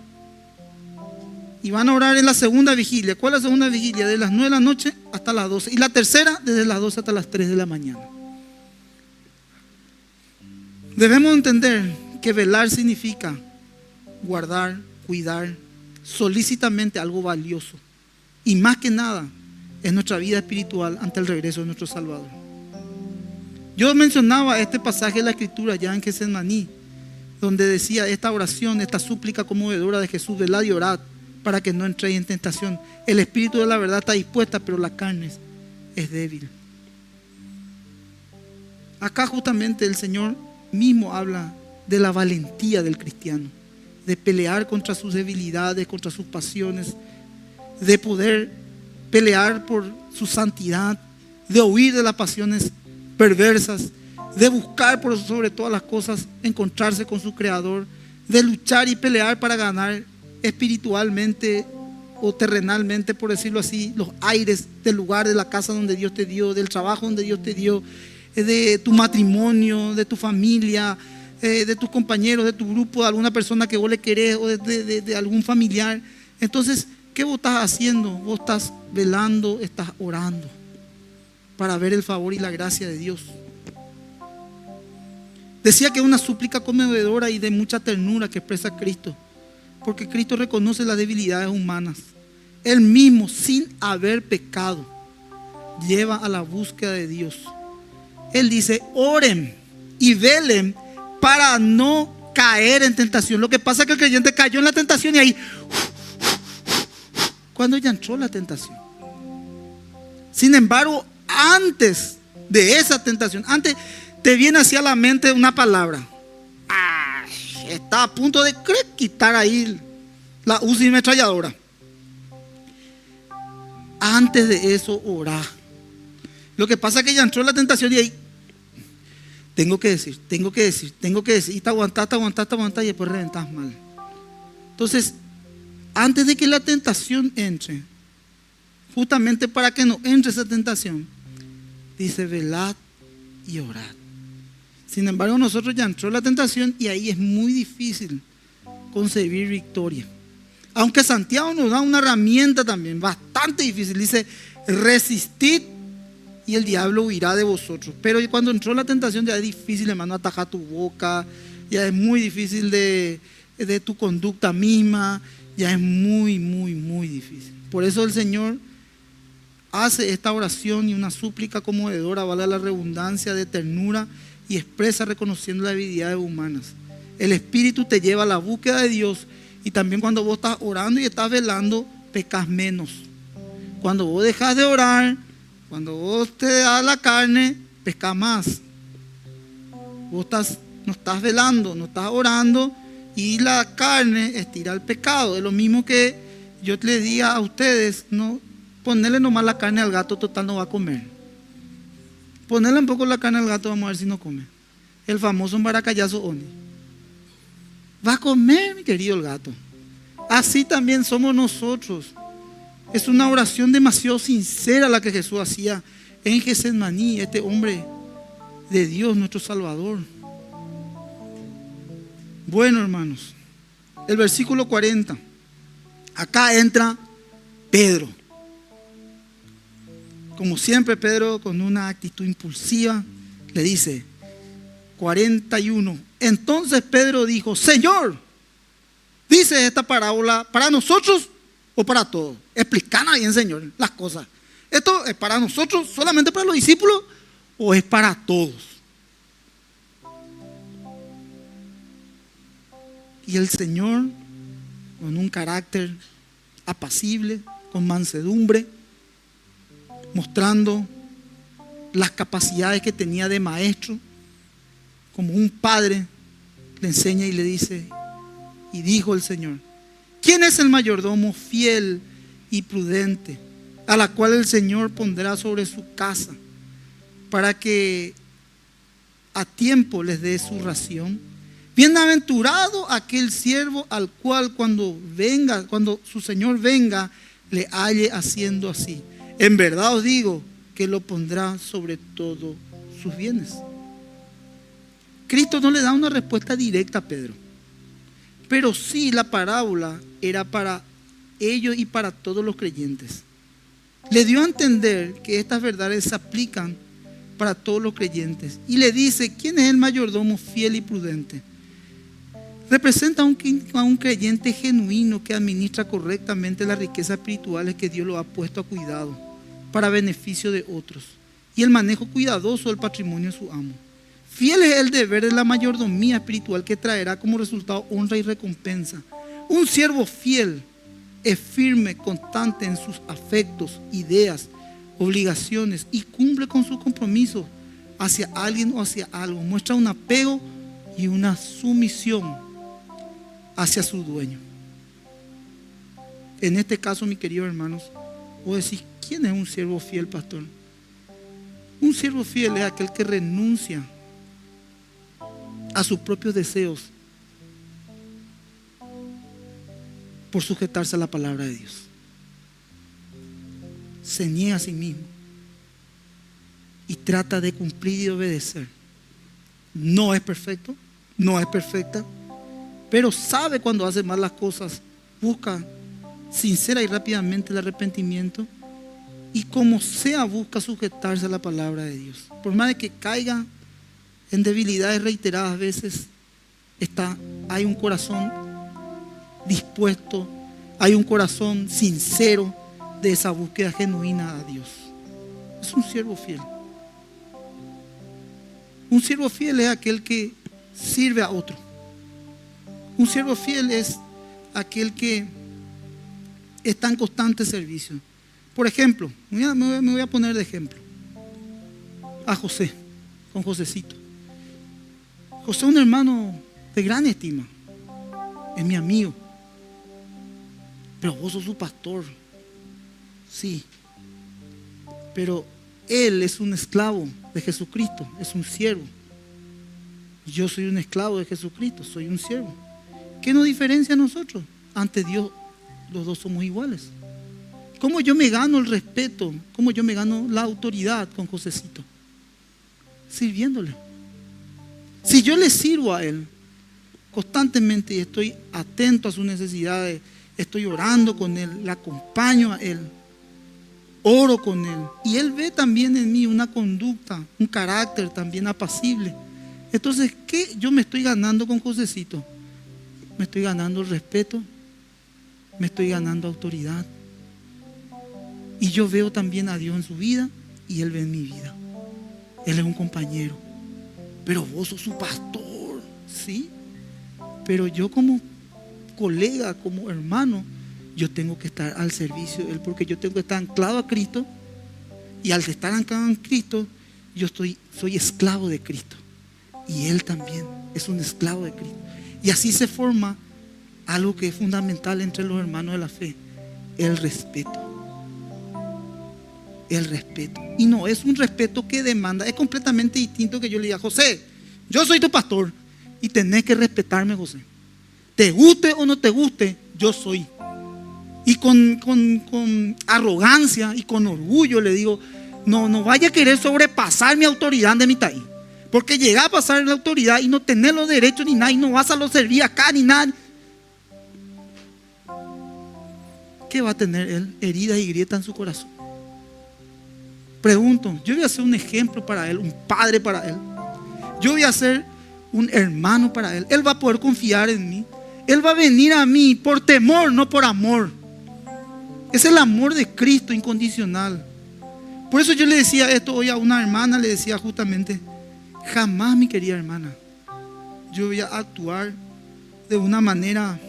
Y van a orar en la segunda vigilia. ¿Cuál es la segunda vigilia? De las 9 de la noche hasta las 12. Y la tercera, desde las 12 hasta las 3 de la mañana. Debemos entender que velar significa guardar, cuidar solícitamente algo valioso. Y más que nada, es nuestra vida espiritual ante el regreso de nuestro Salvador. Yo mencionaba este pasaje de la Escritura ya en Getsemaní, donde decía esta oración, esta súplica conmovedora de Jesús: velad y orad para que no entréis en tentación. El espíritu de la verdad está dispuesta, pero la carne es débil. Acá justamente el Señor mismo habla de la valentía del cristiano, de pelear contra sus debilidades, contra sus pasiones, de poder pelear por su santidad, de huir de las pasiones perversas, de buscar por sobre todas las cosas encontrarse con su Creador, de luchar y pelear para ganar espiritualmente o terrenalmente, por decirlo así, los aires del lugar, de la casa donde Dios te dio, del trabajo donde Dios te dio, de tu matrimonio, de tu familia, de tus compañeros, de tu grupo, de alguna persona que vos le querés o de algún familiar. Entonces, ¿qué vos estás haciendo? Vos estás velando, estás orando para ver el favor y la gracia de Dios. Decía que es una súplica conmovedora y de mucha ternura que expresa Cristo, porque Cristo reconoce las debilidades humanas. Él mismo, sin haber pecado, lleva a la búsqueda de Dios. Él dice: oren y velen para no caer en tentación. Lo que pasa es que el creyente cayó en la tentación y ahí, cuando ya entró la tentación. Sin embargo, antes de esa tentación, antes te viene hacia la mente una palabra. Está a punto de quitar ahí la UCI ametralladora. Antes de eso, orá. Lo que pasa es que ya entró la tentación y ahí tengo que decir. Y te aguantás y después reventás mal. Entonces, antes de que la tentación entre, justamente para que no entre esa tentación, dice: velad y orad. Sin embargo, nosotros ya entró la tentación y ahí es muy difícil concebir victoria. Aunque Santiago nos da una herramienta también bastante difícil. Dice: resistid y el diablo huirá de vosotros. Pero cuando entró la tentación ya es difícil, hermano, atajar tu boca. Ya es muy difícil de tu conducta misma. Ya es muy, muy, muy difícil. Por eso el Señor hace esta oración y una súplica conmovedora, vale la redundancia, de ternura, y expresa reconociendo las habilidades humanas. El Espíritu te lleva a la búsqueda de Dios, y también cuando vos estás orando y estás velando, pecas menos. Cuando vos dejas de orar, cuando vos te das la carne, pecas más. Vos no estás velando, no estás orando, y la carne estira el pecado. Es lo mismo que yo les diga a ustedes: no, ponerle nomás la carne al gato, total no va a comer. Ponerle un poco la carne al gato, vamos a ver si no come. El famoso embaracayazo Oni. Va a comer, mi querido, el gato. Así también somos nosotros. Es una oración demasiado sincera la que Jesús hacía en Getsemaní, este hombre de Dios, nuestro Salvador. Bueno, hermanos, el versículo 40. Acá entra Pedro. Como siempre, Pedro, con una actitud impulsiva, le dice: 41. Entonces Pedro dijo: Señor, ¿dice esta parábola para nosotros o para todos? Explícanos bien, Señor, las cosas. ¿Esto es para nosotros, solamente para los discípulos, o es para todos? Y el Señor, con un carácter apacible, con mansedumbre, mostrando las capacidades que tenía de maestro, como un padre, le enseña y le dice: y dijo el Señor: ¿quién es el mayordomo fiel y prudente, a la cual el Señor pondrá sobre su casa, para que a tiempo les dé su ración? Bienaventurado aquel siervo al cual cuando su Señor venga, le halle haciendo así. En verdad os digo que lo pondrá sobre todos sus bienes. Cristo no le da una respuesta directa a Pedro, pero sí la parábola era para ellos y para todos los creyentes. Le dio a entender que estas verdades se aplican para todos los creyentes, y le dice: ¿quién es el mayordomo fiel y prudente? Representa a un creyente genuino que administra correctamente las riquezas espirituales que Dios lo ha puesto a cuidado para beneficio de otros, y el manejo cuidadoso del patrimonio de su amo. Fiel es el deber de la mayordomía espiritual, que traerá como resultado honra y recompensa. Un siervo fiel es firme, constante en sus afectos, ideas, obligaciones, y cumple con sus compromisos hacia alguien o hacia algo. Muestra un apego y una sumisión hacia su dueño. En este caso, mis queridos hermanos, vos decís: ¿quién es un siervo fiel, pastor? Un siervo fiel es aquel que renuncia a sus propios deseos por sujetarse a la palabra de Dios. Se niega a sí mismo y trata de cumplir y obedecer. No es perfecto, no es perfecta, pero sabe cuando hace mal las cosas, busca sincera y rápidamente el arrepentimiento, y como sea busca sujetarse a la palabra de Dios. Por más de que caiga en debilidades reiteradas veces, hay un corazón dispuesto, hay un corazón sincero de esa búsqueda genuina a Dios. Es un siervo fiel. Un siervo fiel es aquel que sirve a otro. Un siervo fiel es aquel que está en constante servicio. Por ejemplo, me voy a poner de ejemplo a José, con Josecito. José es un hermano de gran estima, es mi amigo. Pero vos sos su pastor. Sí. Pero él es un esclavo de Jesucristo, es un siervo. Yo soy un esclavo de Jesucristo, soy un siervo. ¿Qué nos diferencia a nosotros? Ante Dios, los dos somos iguales. ¿Cómo yo me gano el respeto? ¿Cómo yo me gano la autoridad con Josecito? Sirviéndole. Si yo le sirvo a él constantemente y estoy atento a sus necesidades, estoy orando con él, le acompaño a él, oro con él, y él ve también en mí una conducta, un carácter también apacible. Entonces, ¿qué yo me estoy ganando con Josecito? Me estoy ganando el respeto, me estoy ganando autoridad. Y yo veo también a Dios en su vida y él ve en mi vida. Él es un compañero. Pero vos sos su pastor, ¿sí? Pero yo como colega, como hermano, yo tengo que estar al servicio de él, porque yo tengo que estar anclado a Cristo. Y al estar anclado en Cristo, yo soy esclavo de Cristo. Y él también es un esclavo de Cristo. Y así se forma algo que es fundamental entre los hermanos de la fe: el respeto. El respeto. Y no es un respeto que demanda, es completamente distinto que yo le diga: José, yo soy tu pastor y tenés que respetarme, José. Te guste o no te guste, yo soy. Y con arrogancia y con orgullo le digo: no vaya a querer sobrepasar mi autoridad de mi taí. Porque llega a pasar la autoridad y no tener los derechos ni nada, y no vas a lo servir acá ni nada. ¿Qué va a tener él? Heridas y grietas en su corazón. Pregunto, yo voy a ser un ejemplo para él, un padre para él. Yo voy a ser un hermano para él. Él va a poder confiar en mí. Él va a venir a mí por temor, no por amor. Es el amor de Cristo incondicional. Por eso yo le decía esto hoy a una hermana, le decía justamente: jamás, mi querida hermana, yo voy a actuar de una manera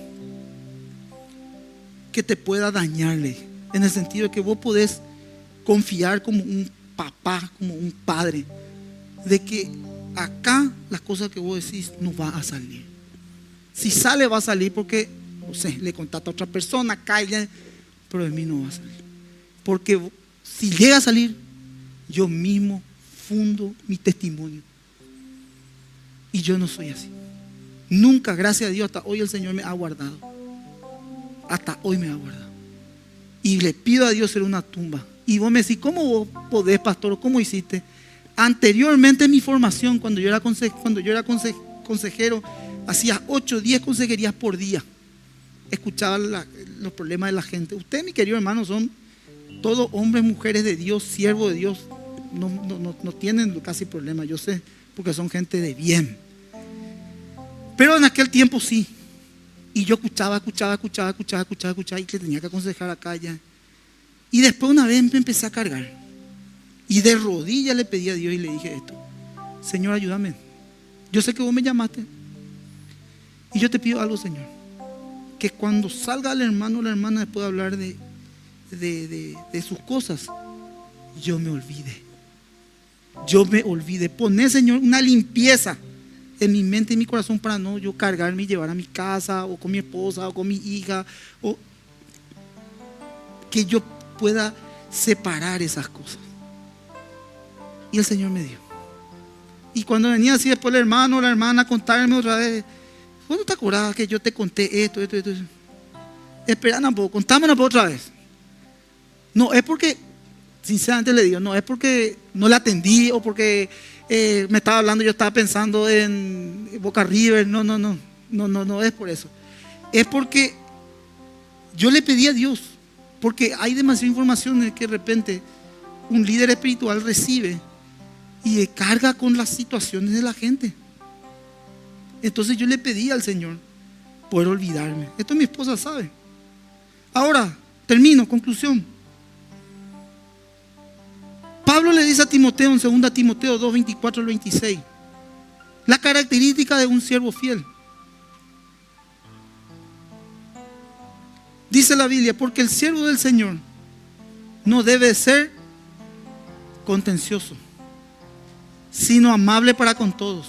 que te pueda dañarle, en el sentido de que vos podés confiar como un papá, como un padre, de que acá las cosas que vos decís no van a salir. Si sale, va a salir porque, no sé, le contaste a otra persona, cae, pero de mí no va a salir. Porque si llega a salir, yo mismo fundo mi testimonio. Y yo no soy así. Nunca, gracias a Dios, hasta hoy el Señor me ha guardado. Hasta hoy me ha guardado. Y le pido a Dios ser una tumba. Y vos me decís: ¿cómo vos podés, pastor? ¿Cómo hiciste? Anteriormente en mi formación, cuando yo era consejero, hacía 8 o 10 consejerías por día. Escuchaba los problemas de la gente. Ustedes, mi querido hermano, son todos hombres, mujeres de Dios, siervos de Dios. No tienen casi problemas, yo sé, porque son gente de bien. Pero en aquel tiempo sí. Y yo escuchaba y le tenía que aconsejar acá allá. Y después una vez me empecé a cargar. Y de rodillas le pedí a Dios y le dije esto: Señor, ayúdame. Yo sé que vos me llamaste. Y yo te pido algo, Señor: que cuando salga el hermano o la hermana después de hablar de sus cosas, yo me olvide. Poné, Señor, una limpieza en mi mente y mi corazón para no yo cargarme y llevar a mi casa, o con mi esposa, o con mi hija, o que yo pueda separar esas cosas. Y el Señor me dio. Y cuando venía así después el hermano o la hermana a contarme otra vez: ¿vos no te acordás que yo te conté esto? Espera un poco, contame otra vez. No es porque, sinceramente le digo, no es porque no le atendí o porque me estaba hablando, yo estaba pensando en Boca River. No es por eso. Es porque yo le pedí a Dios, porque hay demasiada información que de repente un líder espiritual recibe y carga con las situaciones de la gente. Entonces yo le pedí al Señor poder olvidarme. Esto mi esposa sabe. Ahora, termino, conclusión. Pablo le dice a Timoteo en 2 Timoteo 2, 24 al 26, la característica de un siervo fiel. Dice la Biblia: porque el siervo del Señor no debe ser contencioso, sino amable para con todos,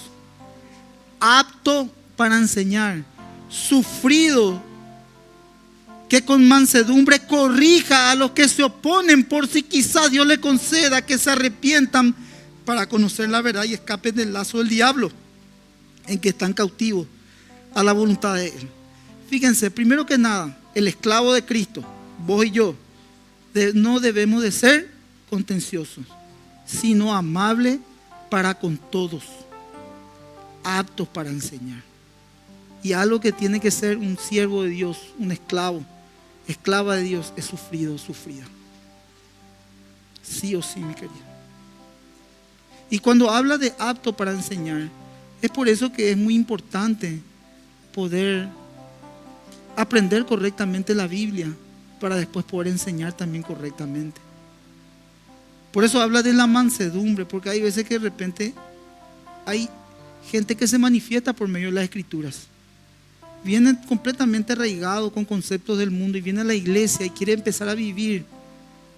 apto para enseñar, sufrido, que con mansedumbre corrija a los que se oponen, por si quizás Dios le conceda que se arrepientan para conocer la verdad y escapen del lazo del diablo en que están cautivos a la voluntad de Él. Fíjense, primero que nada, el esclavo de Cristo, vos y yo, no debemos de ser contenciosos, sino amables para con todos, aptos para enseñar. Y algo que tiene que ser un siervo de Dios, un esclavo, esclava de Dios, es sufrido o sufrida. Sí o sí, mi querido. Y cuando habla de apto para enseñar, es por eso que es muy importante poder aprender correctamente la Biblia para después poder enseñar también correctamente. Por eso habla de la mansedumbre, porque hay veces que de repente hay gente que se manifiesta por medio de las Escrituras. Viene completamente arraigado con conceptos del mundo y viene a la iglesia y quiere empezar a vivir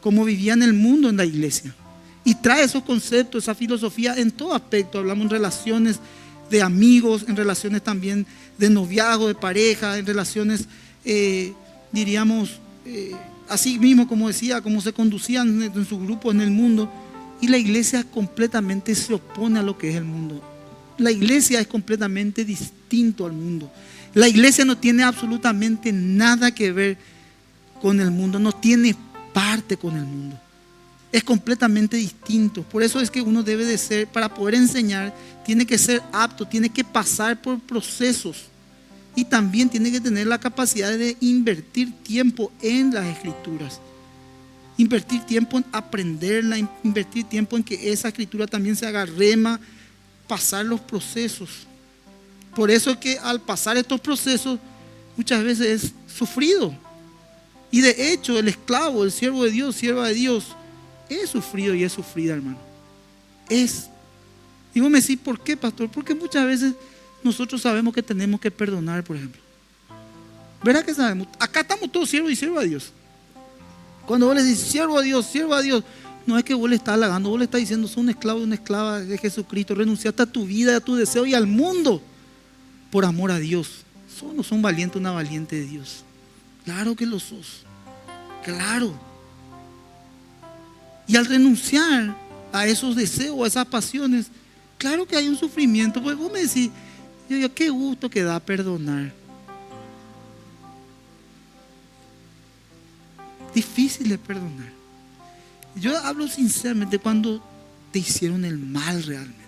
como vivía en el mundo en la iglesia. Y trae esos conceptos, esa filosofía en todo aspecto. Hablamos en relaciones de amigos, en relaciones también de noviazgo, de pareja, en relaciones, diríamos, así mismo como decía, como se conducían en su grupo en el mundo. Y la iglesia completamente se opone a lo que es el mundo. La iglesia es completamente distinto al mundo. La iglesia no tiene absolutamente nada que ver con el mundo, no tiene parte con el mundo. Es completamente distinto. Por eso es que uno debe de ser, para poder enseñar, tiene que ser apto, tiene que pasar por procesos y también tiene que tener la capacidad de invertir tiempo en las Escrituras. Invertir tiempo en aprenderla, invertir tiempo en que esa escritura también se haga rema, pasar los procesos. Por eso es que al pasar estos procesos muchas veces es sufrido. Y de hecho el esclavo, el siervo de Dios, sierva de Dios, es sufrido y es sufrida, hermano. Es. Y vos me decís, ¿por qué, pastor? Porque muchas veces nosotros sabemos que tenemos que perdonar, por ejemplo. ¿Verdad que sabemos? Acá estamos todos siervos y siervos de Dios. Cuando vos le decís siervo a Dios, no es que vos le estás halagando, vos le estás diciendo, sos un esclavo y una esclava de Jesucristo, renunciaste a tu vida, a tu deseo y al mundo por amor a Dios. ¿No sos un valiente, una valiente de Dios? Claro que lo sos, claro. Y al renunciar a esos deseos, a esas pasiones, claro que hay un sufrimiento. Pues vos me decís, yo, qué gusto que da perdonar. Difícil de perdonar. Yo hablo sinceramente cuando te hicieron el mal realmente.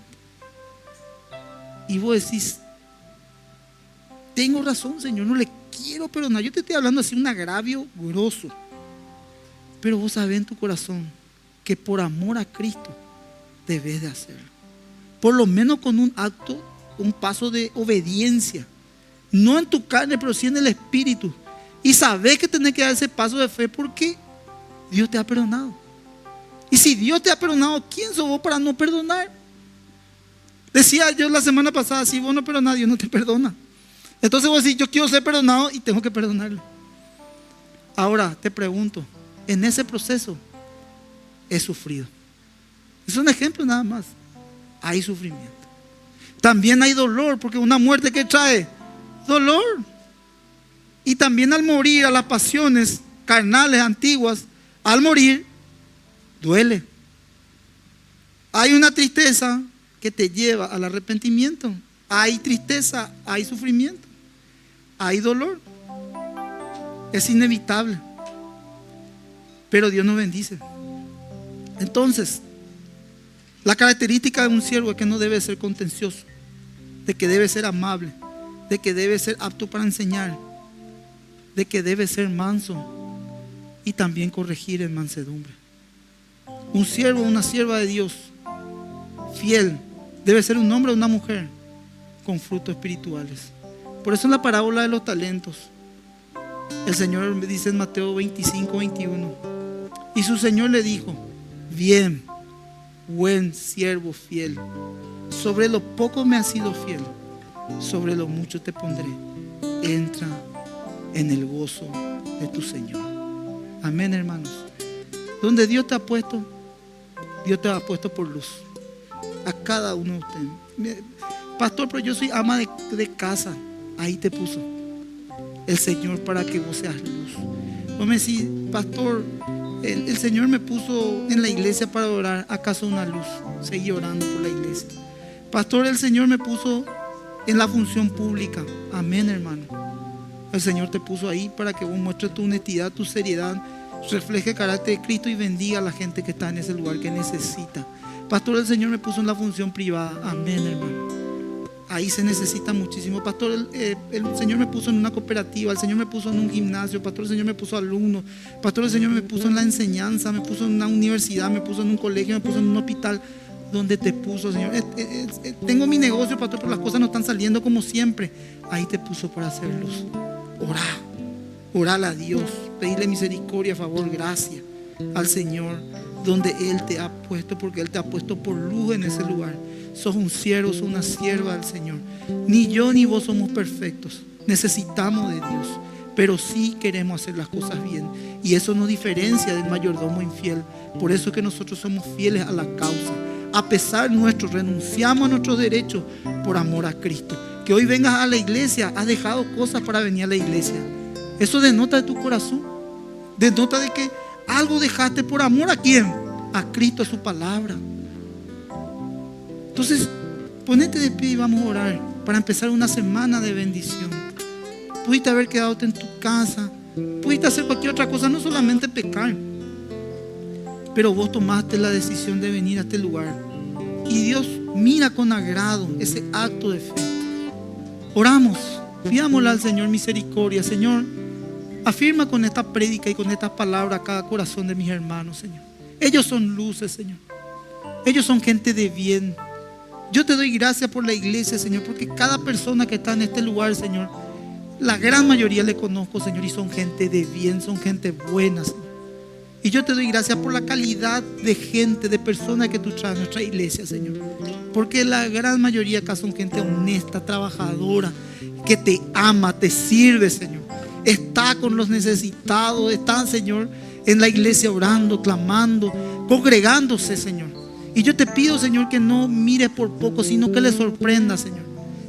Y vos decís, tengo razón, Señor, no le quiero perdonar. Yo te estoy hablando así un agravio grosso. Pero vos sabés en tu corazón que por amor a Cristo debes de hacerlo. Por lo menos con un acto, un paso de obediencia. No en tu carne, pero sí en el Espíritu. Y sabés que tenés que dar ese paso de fe porque Dios te ha perdonado. Y si Dios te ha perdonado, ¿quién sos vos para no perdonar? Decía yo la semana pasada, si vos no perdonás, Dios no te perdona. Entonces vos decís, yo quiero ser perdonado y tengo que perdonarlo. Ahora te pregunto, en ese proceso he sufrido. Es un ejemplo nada más. Hay sufrimiento. También hay dolor, porque una muerte que trae dolor. Y también al morir a las pasiones carnales antiguas, al morir duele. Hay una tristeza que te lleva al arrepentimiento. Hay tristeza, hay sufrimiento, hay dolor. Es inevitable. Pero Dios nos bendice. Entonces, la característica de un siervo es que no debe ser contencioso, de que debe ser amable, de que debe ser apto para enseñar, de que debe ser manso y también corregir en mansedumbre. Un siervo o una sierva de Dios fiel debe ser un hombre o una mujer con frutos espirituales. Por eso en la parábola de los talentos el Señor dice en Mateo 25:21, y su Señor le dijo: bien, buen siervo fiel, sobre lo poco me has sido fiel, sobre lo mucho te pondré, entra en el gozo de tu Señor. Amén, hermanos. Donde Dios te ha puesto, Dios te ha puesto por luz a cada uno de ustedes. Pastor, pero yo soy ama de casa. Ahí te puso el Señor para que vos seas luz. Vos me decís, pastor, el Señor me puso en la iglesia para orar. ¿Acaso una luz? Seguí orando por la iglesia. Pastor, el Señor me puso en la función pública. Amén, hermano. El Señor te puso ahí para que vos muestres tu honestidad, tu seriedad, refleje el carácter de Cristo y bendiga a la gente que está en ese lugar que necesita. Pastor, el Señor me puso en la función privada. Amén, hermano. Ahí se necesita muchísimo. Pastor, el Señor me puso en una cooperativa. El Señor me puso en un gimnasio. Pastor, el Señor me puso alumnos. Pastor, el Señor me puso en la enseñanza. Me puso en una universidad. Me puso en un colegio. Me puso en un hospital. Donde te puso, Señor. Tengo mi negocio, pastor, pero las cosas no están saliendo como siempre. Ahí te puso para hacerlos. Orale a Dios. Pedirle misericordia, favor, gracia al Señor donde Él te ha puesto, porque Él te ha puesto por luz en ese lugar. Sos un siervo, sos una sierva del Señor. Ni yo ni vos somos perfectos. Necesitamos de Dios, pero sí queremos hacer las cosas bien. Y eso nos diferencia del mayordomo infiel. Por eso es que nosotros somos fieles a la causa. A pesar nuestro, renunciamos a nuestros derechos por amor a Cristo. Que hoy vengas a la iglesia, has dejado cosas para venir a la iglesia. Eso denota de tu corazón. Denota de que algo dejaste por amor a ¿quién? A Cristo, a su palabra. Entonces, ponete de pie y vamos a orar para empezar una semana de bendición. Pudiste haber quedado en tu casa, pudiste hacer cualquier otra cosa, no solamente pecar, pero vos tomaste la decisión de venir a este lugar y Dios mira con agrado ese acto de fe. Oramos, pidámosle al Señor misericordia. Señor, afirma con esta prédica y con estas palabras cada corazón de mis hermanos, Señor. Ellos son luces, Señor. Ellos son gente de bien. Yo te doy gracias por la iglesia, Señor, porque cada persona que está en este lugar, Señor, la gran mayoría le conozco, Señor, y son gente de bien, son gente buena, Señor. Y yo te doy gracias por la calidad de gente, de personas que tú traes a nuestra iglesia, Señor. Porque la gran mayoría acá son gente honesta, trabajadora, que te ama, te sirve, Señor. Está con los necesitados, está, Señor, en la iglesia orando, clamando, congregándose, Señor. Y yo te pido, Señor, que no mires por poco, sino que les sorprenda, Señor.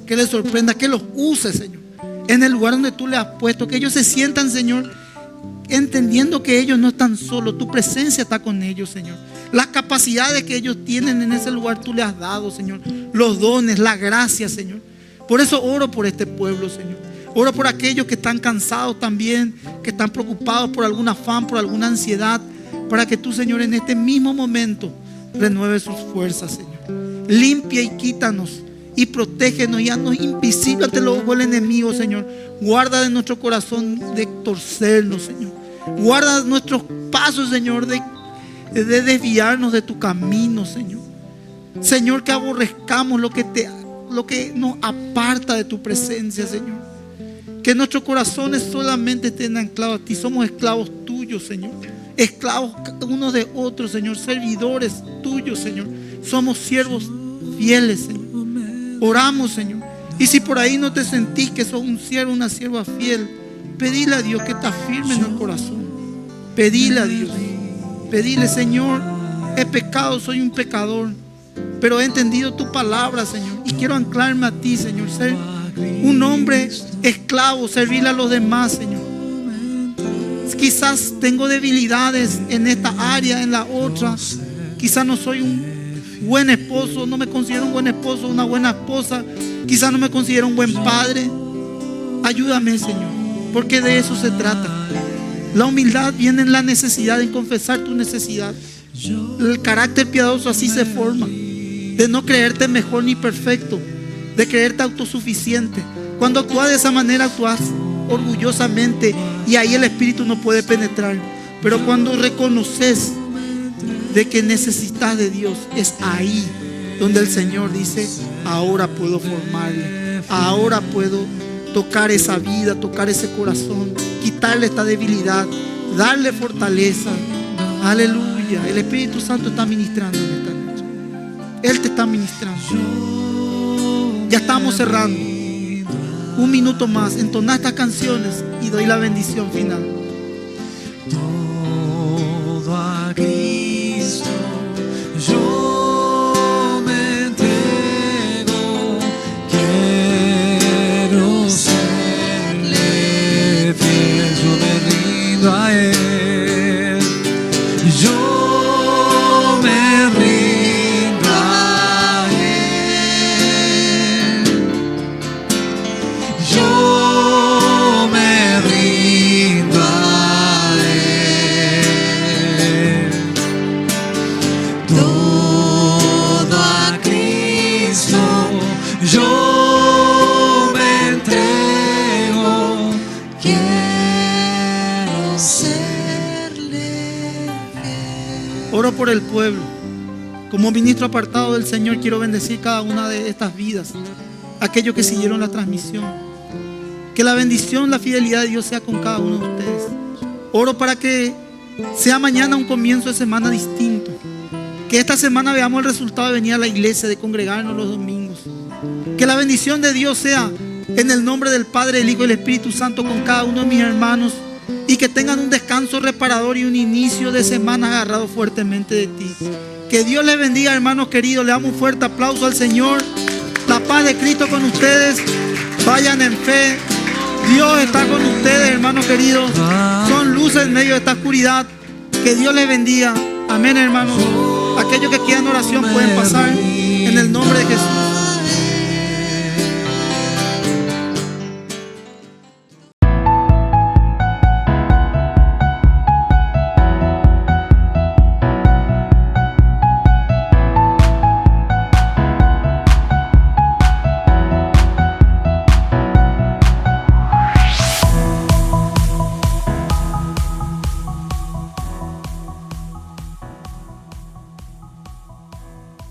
Que les sorprenda, que los uses, Señor, en el lugar donde tú les has puesto. Que ellos se sientan, Señor, entendiendo que ellos no están solos. Tu presencia está con ellos, Señor. Las capacidades que ellos tienen en ese lugar tú les has dado, Señor. Los dones, la gracia, Señor. Por eso oro por este pueblo, Señor. Oro por aquellos que están cansados también, que están preocupados por algún afán, por alguna ansiedad, para que tú, Señor, en este mismo momento renueve sus fuerzas, Señor. Limpia y quítanos y protégenos y haznos invisibles ante los ojos del enemigo, Señor. Guarda de nuestro corazón de torcernos, Señor. Guarda nuestros pasos, Señor, de desviarnos de tu camino, Señor. Señor, que aborrezcamos lo que nos aparta de tu presencia, Señor. Que nuestros corazones solamente estén anclados a ti. Somos esclavos tuyos, Señor. Esclavos unos de otros, Señor. Servidores tuyos, Señor. Somos siervos fieles, Señor. Oramos, Señor. Y si por ahí no te sentís que sos un siervo, una sierva fiel, pedile a Dios que te afirme en el corazón. Pedile a Dios. Pedile, Señor, he pecado, soy un pecador, pero he entendido tu palabra, Señor, y quiero anclarme a ti, Señor. Ser un hombre esclavo, servirle a los demás, Señor. Quizás tengo debilidades en esta área, en la otra. Quizás no soy un buen esposo, no me considero un buen esposo, una buena esposa. Quizás no me considero un buen padre. Ayúdame, Señor, porque de eso se trata. La humildad viene en la necesidad, en confesar tu necesidad. El carácter piadoso así se forma, de no creerte mejor ni perfecto, de creerte autosuficiente. Cuando actúas de esa manera, actúas orgullosamente y ahí el Espíritu no puede penetrar. Pero cuando reconoces de que necesitas de Dios, es ahí donde el Señor dice: ahora puedo formarle, ahora puedo tocar esa vida, tocar ese corazón, quitarle esta debilidad, darle fortaleza. Aleluya. El Espíritu Santo está ministrando en esta noche. Él te está ministrando. Ya estamos cerrando. Un minuto más. Entona estas canciones y doy la bendición final. Todo a Cristo yo me entrego. Quiero serle fiel. Yo me rindo a Él. yo me entrego, quiero serle fiel. Oro por el pueblo. Como ministro apartado del Señor, quiero bendecir cada una de estas vidas, aquellos que siguieron la transmisión. Que la bendición, la fidelidad de Dios sea con cada uno de ustedes. Oro para que sea mañana un comienzo de semana distinto. Que esta semana veamos el resultado de venir a la iglesia, de congregarnos los domingos. Que la bendición de Dios sea en el nombre del Padre, del Hijo y del Espíritu Santo con cada uno de mis hermanos. Y que tengan un descanso reparador y un inicio de semana agarrado fuertemente de ti. Que Dios les bendiga, hermanos queridos. Le damos un fuerte aplauso al Señor. La paz de Cristo con ustedes. Vayan en fe. Dios está con ustedes, hermanos queridos. Son luces en medio de esta oscuridad. Que Dios les bendiga. Amén, hermanos. Aquellos que quieran oración pueden pasar en el nombre de Jesús.